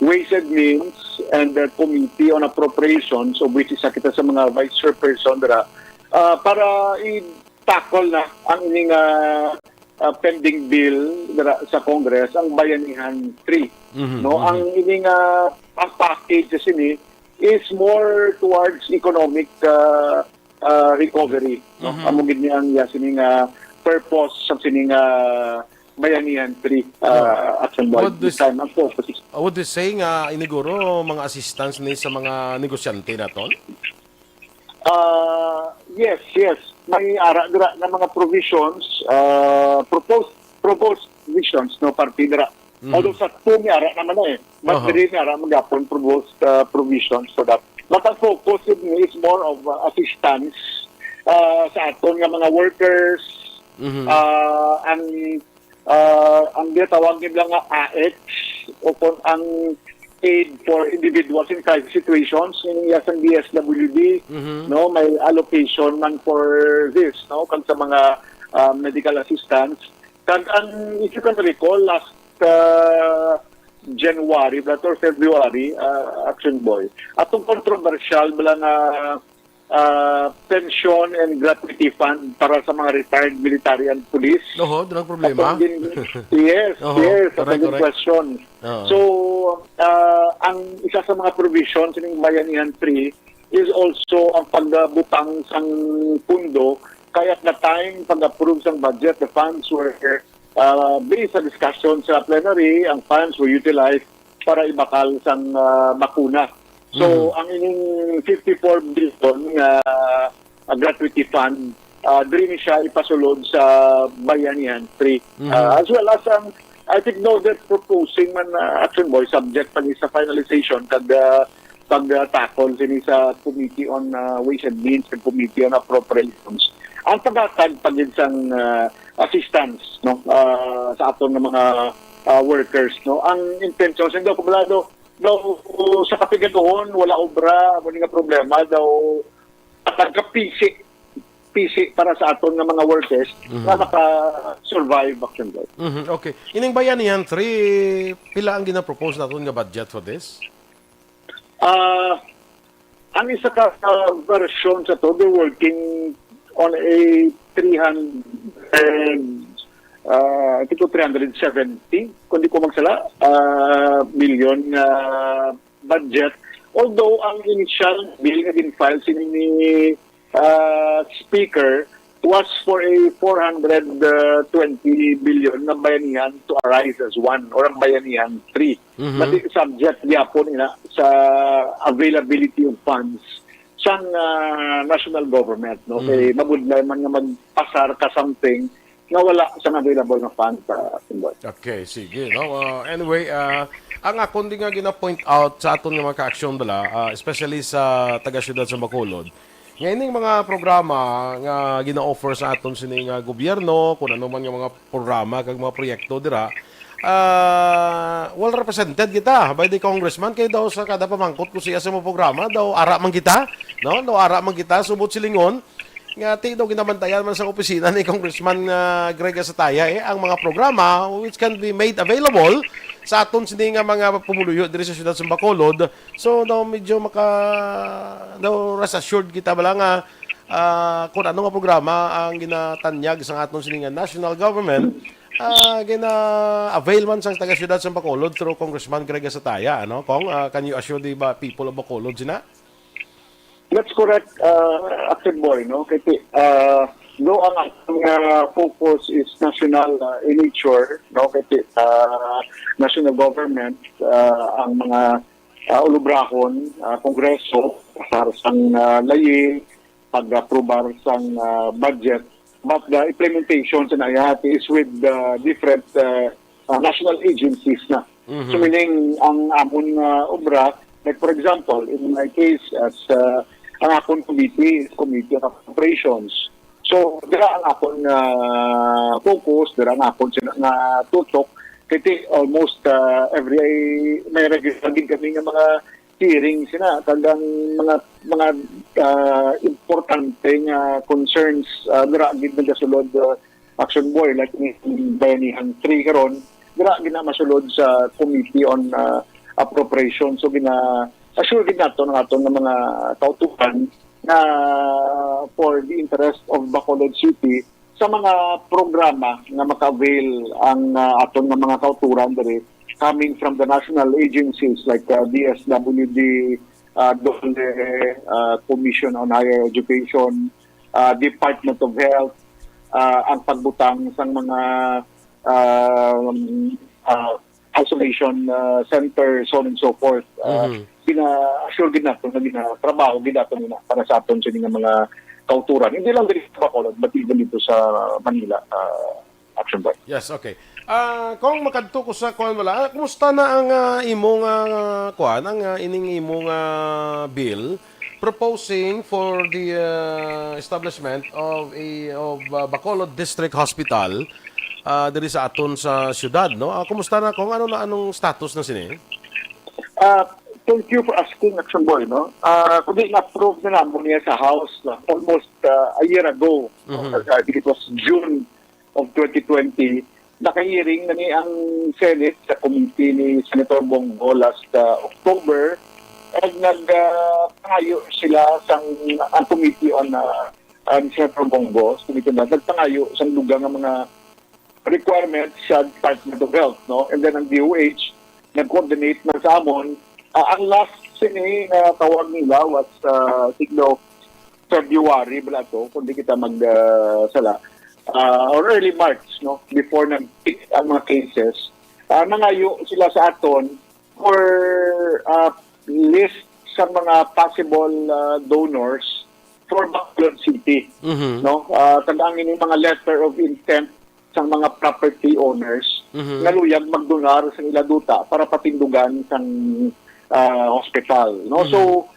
A: Ways and Means and the Committee on Appropriations, of which isa kita sa mga vice chairperson para i-tackle na ang ining pending bill sa Congress, ang Bayanihan 3. No, ang ining ang package sini is more towards economic recovery. No, amo gid niya ang sining purpose sa sining Bayanihan 3 Action Boy. This time ang focus is
B: would you say nga iniguro mga assistance ni sa mga negosyante naton?
A: Yes. May ara dira na mga provisions, proposed provisions no partidra. Although sa may ara naman but diri may ara magapon proposed provisions for that. But ang focus is more of assistance sa aton nga mga workers, ang tawag nila nga AX o kung ang aid for individuals in crisis situations in yasang DSWD, no, may allocation man for this, no, kag sa mga medical assistance. Kag ang if you can recall last January or February, Action Boy, atong controversial bala nga pension and gratuity fund para sa mga retired military and police.
B: Doon ang problema.
A: Yes, that's a good
B: correct.
A: question. So, ang isa sa mga provisions ng Bayanihan 3 is also ang pagbutang sang pundo. Kaya at the time, pag-approve sang budget, the funds were based sa discussion sa plenary, ang funds were utilized para ibakal sang bakuna. So, ang ining 54 billion gratuity fund, diri siya ipasulod sa Bayanihan 3. As well as I think that proposing man Action Boy subject pa ni sa finalization kag pag-tackle sini sa Committee on Ways and Means and Committee on Appropriations. Ang pagkatag pagin sang assistance no sa aton ng mga workers no. Ang intention sa daw kumulado daw sa kapigaduhon wala obra mo nga problema daw pagka-PC para sa aton ng mga workers na maka-survive Action Boy.
B: Okay. Ining Bayanihan 3, pila ang gina-propose naton nga budget for this?
A: Ang isa ka version sa to, they're working on a 370, kung di ko magsala, million budget. Although ang initial bill na din-file ni Speaker was for a 420 billion na bayanihan to arise as one or ang bayanihan 3. But subject yapon ina sa availability of funds sa national government. No? Kaya mabudlay man nga magpasar ka something na wala sa available na funds sa Simboy.
B: Okay, sige. No? Anyway, ang akong din nga gina-point out sa aton nga mga ka-aksyon bala, especially sa taga-syudad sa Bacolod, ngayon yung mga programa nga gina-offer sa aton sining gobyerno, kung ano man yung mga programa kag mga proyekto dira, well represented kita by the congressman kay daw sa kada pamangkot ko siya sa mga programa daw ara man kita, no? Daw ara man kita subot silingon nga ti daw ginabantayan man sa opisina ni Congressman Greg Asataya ang mga programa which can be made available sa aton sini nga mga pumuluyo diri sa siyudad sa Bacolod. So daw medyo daw rest assured kita bala nga kung ano nga programa ang ginatanyag sa aton sini nga national government gina-avail man sa taga-siyudad sa Bacolod through Congressman Greg Asataya. Ano? Kung, can you assure the people of Bacolod sina?
A: That's correct, Action Boy. No? Kasi though ang focus is national in nature, no? Kasi national government, ang mga ulubrahon, kongreso, para sang layi, pag-aprobar sang budget, but the implementation sa nayahati is with different national agencies na. So meaning, ang amon obra, like for example, in my case, as ang akong committee is Committee on Operations. So, dira ang akong focus, dira ang akong tutok, kasi almost every may regular din kami ng mga hearings na talagang mga importante nga concerns dira gid nagasulod Action Boy like in Bayanihan 3 karon dira ginamasulod sa Committee on Appropriation. So assure din nato ng aton ng mga kautukan na for the interest of Bacolod City sa mga programa na maka-avail ang aton ng mga kauturan diri coming from the national agencies like DSWD, DOLE, Commission on Higher Education, Department of Health, ang pagbutang sa mga isolation center, so on and so forth. Assure din nato na trabaho din nato na para sa aton sa mga kauturan. Hindi lang dito sa Bacolod, but even dito sa Manila, Action Boy.
B: Yes, okay. Kung makadto ko sa kuan wala, kumusta na ang imong kuan ang ining imong bill proposing for the establishment of Bacolod District Hospital diri sa aton sa syudad, no? Kumusta na kung anong status na sini?
A: Thank you for asking, Action Boy, no? Kundi na-approve na namin niya sa House almost a year ago. I think it was June of 2020. Nakahiring na ni ang Senate sa committee ni Senator Bongo last October. At nagpangayo sila sa ang committee on Senator Bongo. Nagpangayo sa lugang ng mga requirements sa Department of Health, no? And then ang DOH nag-coordinate na sa amon. Ang last sini na tawag nila was siglo February bala to, kung di kita magsala. or early March, no, before nag-peak ang mga cases, nangayo sila sa aton for list sa mga possible donors for Bacolod City. No? Tandaan ini mga letter of intent sa mga property owners nga luyag magdonar sa ila duta para patindugan sang hospital. No? So,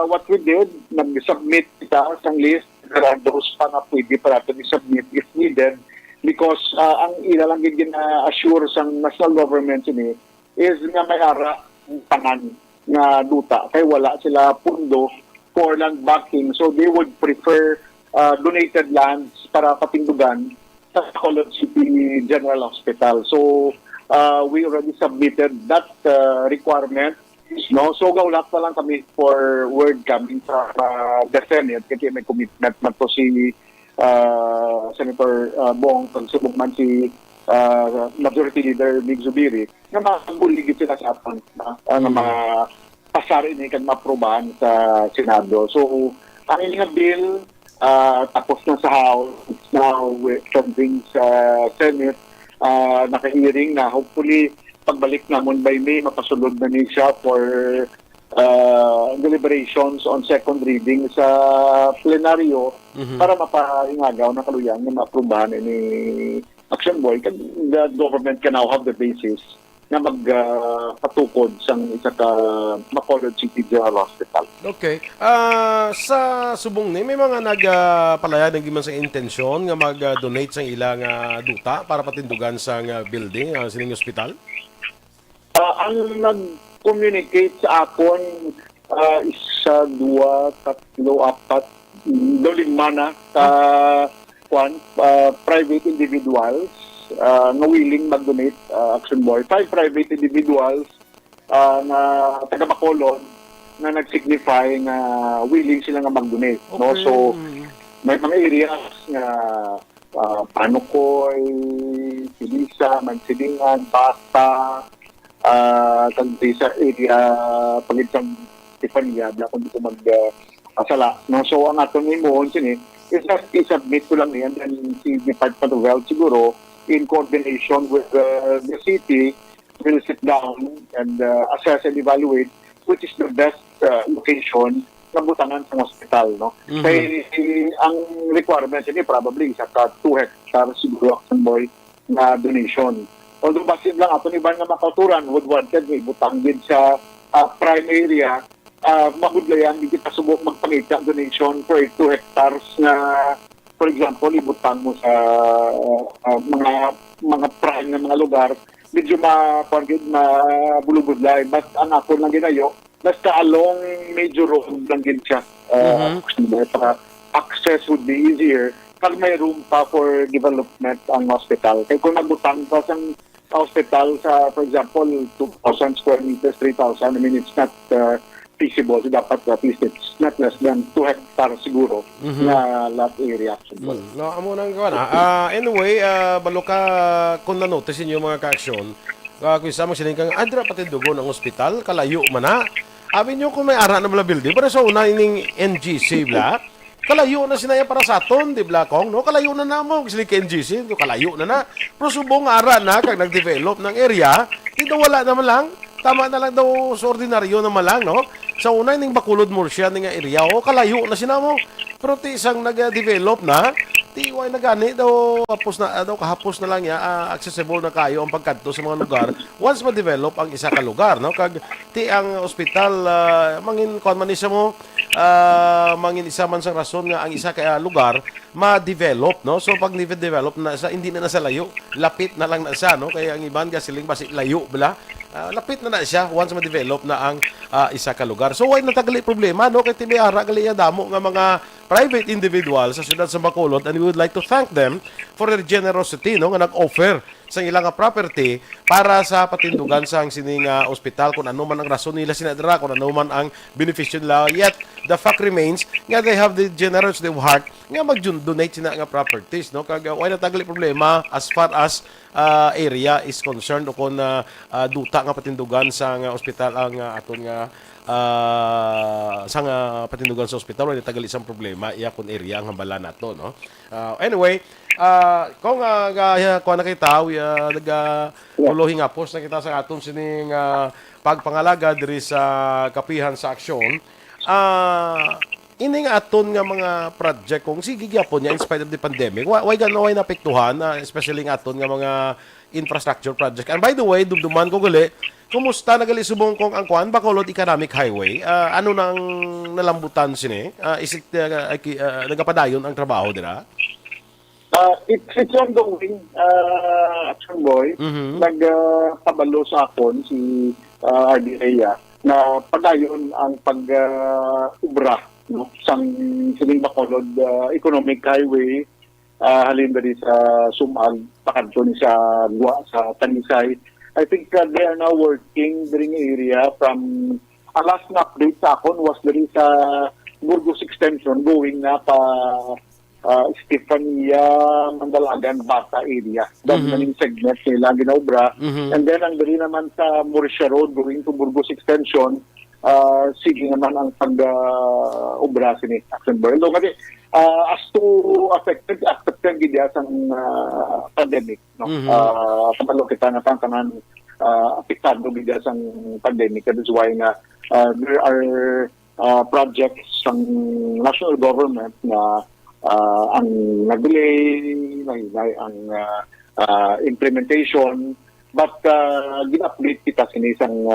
A: what we did, nag-submit kita sang list. There are those pa na pwede para to submit if needed because ang ila lang gina-assure sang national government ini is nga may ara tanan nga duta kay wala sila pundo for land banking, so they would prefer donated lands para patindugan sa Bacolod City General Hospital. So we already submitted that requirement. No, so gaulat pa lang kami for word coming sa the Senate kasi may commitment man to si Senator Bong pagsubok man si Majority Leader Mig Zubiri na mabuligid sila sa atin na mga pasari ni kag maprobahan sa Senado. So ang ilang bill tapos na sa House, now we're pending sa Senate, naka-hearing na hopefully pagbalik namon by May, mapasulod na niya siya for deliberations on second reading sa plenaryo para mapaingagaw na kaluyang na maaprubahan ni Action Boy. The government can now have the basis na magpatukod sa isa ka Bacolod City General Hospital.
B: Okay. Sa subong ni, may mga nagpalaya ng giman sa intensyon nga mag-donate sa ilang duta para patindugan sa building, sining hospital?
A: Ang nag-communicate sa akon, isa, dua, tatlo, apat, lima na private individuals na willing mag-donate, Action Boy. 5 private individuals na taga Bacolod na nag-signify na willing sila nga mag-donate. Okay. No? So, may mga areas na Panukoy, Silisa, Mansilingan, Basta, kagdi sa area pagitsang Tifania, kung di ko mag-asala. No? So, ang aton ni Mohon sini is that i-submit ko lang yan and si Department of Health siguro in coordination with the city will sit down and assess and evaluate which is the best location na butangan sa hospital. No? Kaya ang requirement ini probably isa ka 2 hectares siguro Action Boy na donation. Although basin lang ato ni Ban nga makauturan would wanted may butang din sa prime area, magudlayan hindi kita subok magpangita donation for 2 hectares na for example ibutang mo sa mga prime na mga lugar medyo mabulubudlay but ang ako lang ginayo basta along major road lang din siya para access would be easier pag may room pa for development ang hospital. Kaya kung nagbutang pa sa hospital sa, for example, 2,000 square meters, 3,000, I mean, it's not feasible. So dapat at least it's not less than 2 hectares siguro na lot area.
B: No, amo nang gawa na. Anyway, balo ka kung na-notice niyo mga ka-aksyon, kung isa mo siling kang adra patindugon ang ospital, kalayo man na. Amin nyo kung may ara na bala building, pero sa una ining NGC bla, kalayo na sinaya para sa aton, di ba kong? No? Kalayo na mo, kasi NGC, kalayo na. Pero subong ara na, kag nag-develop ng area, dito wala naman lang. Tama na lang daw sa ordinaryo naman lang, no? Sa una, yung Bacolod Murcia, ng area, kalayo na sinamo. Pero isang nag-develop na, tiway na gani daw kahapos na lang accessible na kayo ang pagkanto sa mga lugar once ma-develop ang isa ka lugar, no? Kag ti ang ospital mangin kon man isa mo mangin isa man sang rason nga ang isa ka lugar ma-develop, no? So pag develop na sa hindi na sa layo, lapit na lang na siya, no? Kaya ang iban gasiling basi layo bala. Lapit na siya once ma-develop na ang isa ka lugar. So why natagali problema, no? Kay tibiyara gali damo nga mga private individuals sa siyudad sa Bacolod, and we would like to thank them for their generosity, no, nga nag-offer sa ilang property para sa patindugan sa sining ospital kung ano man ang rason nila sinadra, kung ano man ang beneficyo nila. Yet the fact remains nga they have the generosity of heart nga mag-donate sina nga properties, no? Kag why natagali problema as far as area is concerned o kung duta nga patindugan sa nga ospital ang aton nga sa nga patindugan sa ospital wala tagal isang problema iya kun area ang hambala nato no. Anyway, kung kuha na kita nag-ulohing apos na kita sa aton sining pagpangalaga diri sa kapihan sa aksyon. Ini nga aton nga mga project kung sige gyapon niya in spite of the pandemic why napektuhan especially nga aton nga mga infrastructure project. And by the way, dumduman ko gali, kumusta nagali subong kong ang kuan Bacolod Economic Highway? Ano nang nalambutan sini? Is it nagapadayon ang trabaho dira?
A: It's ongoing, Action Boy. Nagpabalo sa akon si RD Rhea na padayon ang pag-ubra no? Sang sining Bacolod Economic Highway halin dali sa Sumag, pakadto ni sa Gua, sa Tanisay. I think they are now working during area from last na update sa akon was dali sa Burgos Extension going na pa Estefania, Mandalagan, Bata area. Dahil maning segment nila ginaubra. And then ang dali naman sa Mauricia Road going to Burgos Extension, sige naman ang pag-ubra sini Action Boy. So, kasi as to affected gidya sa pandemic. No? Kapalo kita na tanan apektado gidya sa pandemic. That is why na there are projects ng national government na ang nag-delay, ang implementation, but gina-update kita sa isang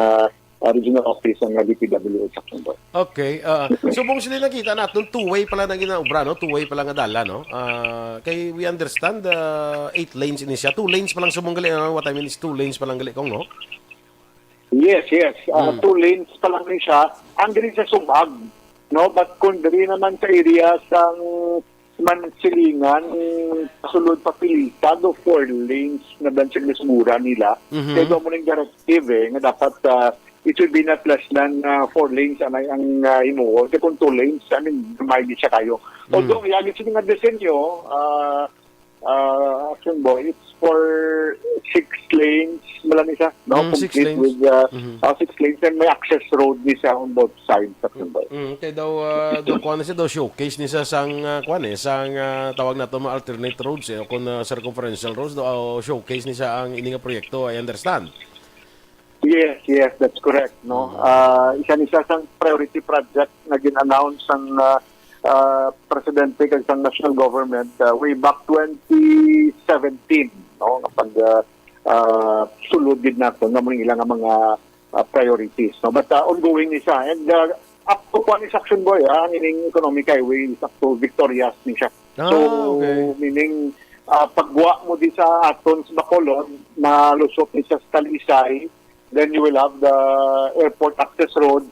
A: regional office ng DPWH Action Boy.
B: Okay. Subong sila nakita natin, two-way pala na ginaubra, no? Two-way pala nga dala, no? Kay we understand, 8 lanes ini siya. 2 lanes palang subong gali. What I mean is 2 lanes palang gali kong, no?
A: Yes. 2 lanes pa lang rin siya. Ang rin sa Sumag, no? But kung dali naman sa area sang Mansilingan, kasulod pa pilitado 4 lanes na dan sa Glasmura nila. Kaya doon mo rin directive nga dapat it should be not less than 4 lanes ang himuon. Kaya kung 2 lanes, I mean, dumaydi siya kayo. Although, yagin siya nga disenyo, Action Boy, it's for 6 lanes, malami siya, no?
B: 6
A: Complete
B: lanes.
A: with 6 lanes and may access road ni siya on both sides, Action Boy.
B: Kaya daw kuha na siya daw showcase ni sa sang sang tawag na to mga alternate roads kung circumferential roads daw showcase ni sa ang ini nga proyekto, I understand.
A: Yes, that's correct, no. Isa ni siya sang priority project na gin-announce ang presidente kag sang national government way back 2017, no, kapag sulod gid nato nga ilang mga priorities, no. But ongoing ni siya and up to one is Action Boy, ang ining economic highway is up to Victorias ni siya.
B: Okay.
A: Meaning pagwa mo di sa aton sa Bacolod na lusot ni sa Talisay, then you will have the airport access road.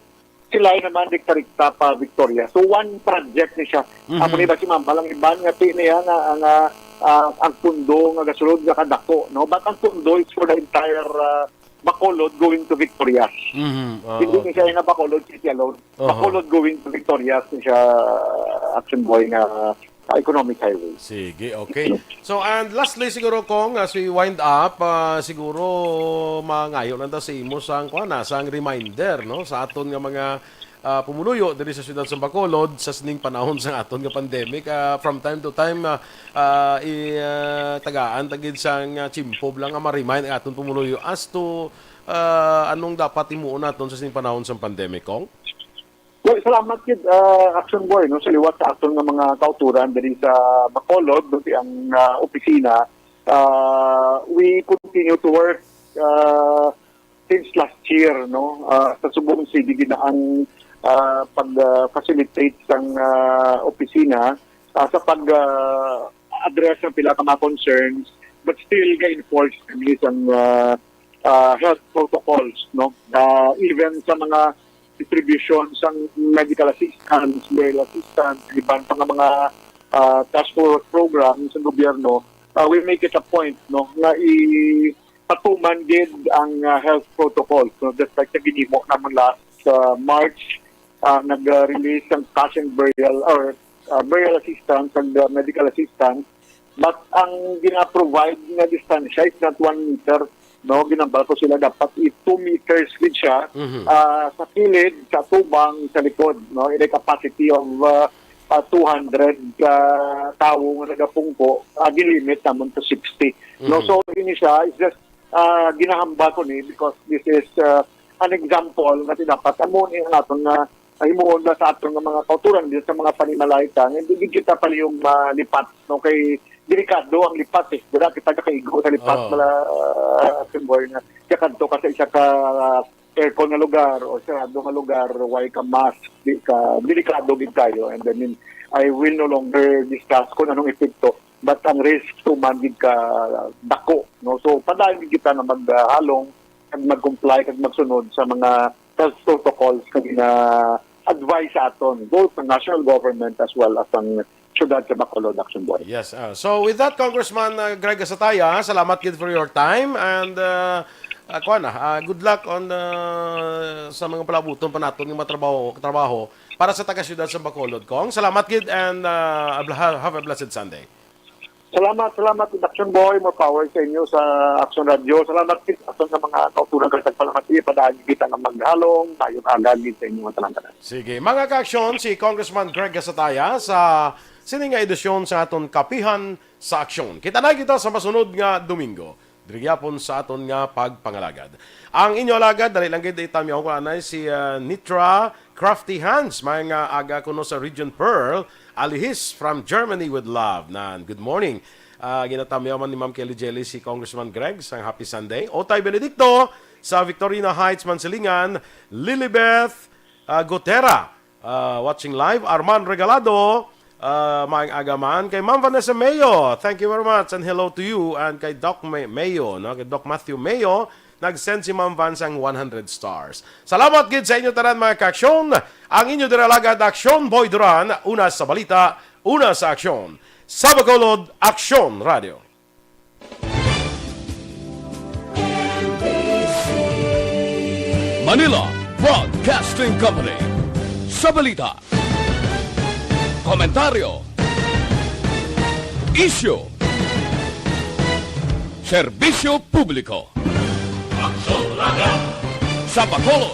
A: Sila naman diktarikta pa Victoria. So one project ni siya. Ako ni ba si Ma'am, palang iban nga niya na ang pundo nga gasulod nga kadako, no? But ang pundo is for the entire Bacolod going to Victoria. Hindi ni siya na Bacolod City alone. Bacolod going to Victoria ni siya Action Boy nga economic highway.
B: Sige, okay. So, and lastly siguro kung as we wind up, siguro mangayo lang ta sa imo sang sang reminder, no, sa aton nga mga pumuluyo diri sa siyudad sa Bacolod sa sining panahon sa aton nga pandemic. From time to time tagaan tagid sang chimpob lang nga ma-remind aton pumuluyo as to anong dapat imuon naton sa sining panahon sa pandemic kong.
A: Well, salamat kid Action Boy, no, sa liwat sa aton nga mga kauturan diri sa Bacolod, doon ang opisina. We continue to work since last year, no, sa subong sige na ang pag-facilitate sang opisina sa pag-address ng pila ka mga concerns, but still ga-enforce kami sang health protocols, no, even sa mga distribution sang medical assistance, burial assistance, iban pa nga mga task force programs sa gobyerno, we make it a point, no, na patuman gid ang health protocols. So just like sa ginimo naman last March, nag-release ang cash and burial or burial assistance and medical assistance, but ang gina-provide na distansya is not 1 meter, no, ginambal ko sila dapat 2 meters with siya sa kilid, sa tubang, sa likod, no, in a capacity of 200 tao nga nagapungko, gilimit naman to 60. No, so ini siya is just ginahambal ko ni because this is an example nga dapat amo ni naton nga himuon na sa aton nga mga kauturan dito sa mga panimalaya hindi kita pala yung lipat, no, kay delikado ang lipat dira kita kakaigo sa lipat Timboy na kadto ka sa isa ka aircon nga lugar o sarado nga lugar way ka mask delikado gid kayo, and then I will no longer discuss kung anong epekto but ang risk to man gid ka dako, no, so padayon gid kita na maghalong at mag-comply at magsunod sa mga health protocols na advice sa aton both ng national government as well as ang syudad sa Bacolod, Action Boy.
B: Yes. So with that, Congressman Greg Asataya, salamat kid for your time and good luck on sa mga palabuton pa naton ng trabaho para sa taga-syudad sa Bacolod. Kong, salamat kid and have a blessed Sunday.
A: Salamat Action Boy, more power sa inyo sa Action Radio. Salamat kid aton sa mga kauturan kag palamati padaan kita nga maghalong tayo agad sa inyo mga tanan.
B: Sige, mga ka-aksyon, si Congressman Greg Asataya sa sining nga edisyon sa aton Kapihan sa Aksyon. Kita na kita sa masunod nga Domingo. Drigyapon sa aton nga pagpangalagad. Ang inyo alagad, dali lang gid itamyaw ko anay si Nitra Crafty Hands, mga aga kuno sa Region Pearl, alihis from Germany with love. Good morning. Ginatamyaw man ni Ma'am Kelly Jelly si Congressman Greg sa Happy Sunday. Otay Benedicto sa Victorina Heights, Mansilingan. Lilibeth Gotera watching live. Arman Regalado, maing agaman kay Ma'am Vanessa Mayo, thank you very much and hello to you, and kay Doc Mayo, no, kay Doc Matthew Mayo, nag-send si Ma'am Van sang 100 stars. Salamat gid sa inyo tanan mga ka-aksyon. Ang inyo diralagad Aksyon Boy Duran, una sa balita, una sa aksyon. Sa Bacolod, Aksyon Radio.
G: Manila Broadcasting Company. Sa balita, komentaryo, isyu, serbisyo publiko. Sa Bacolod,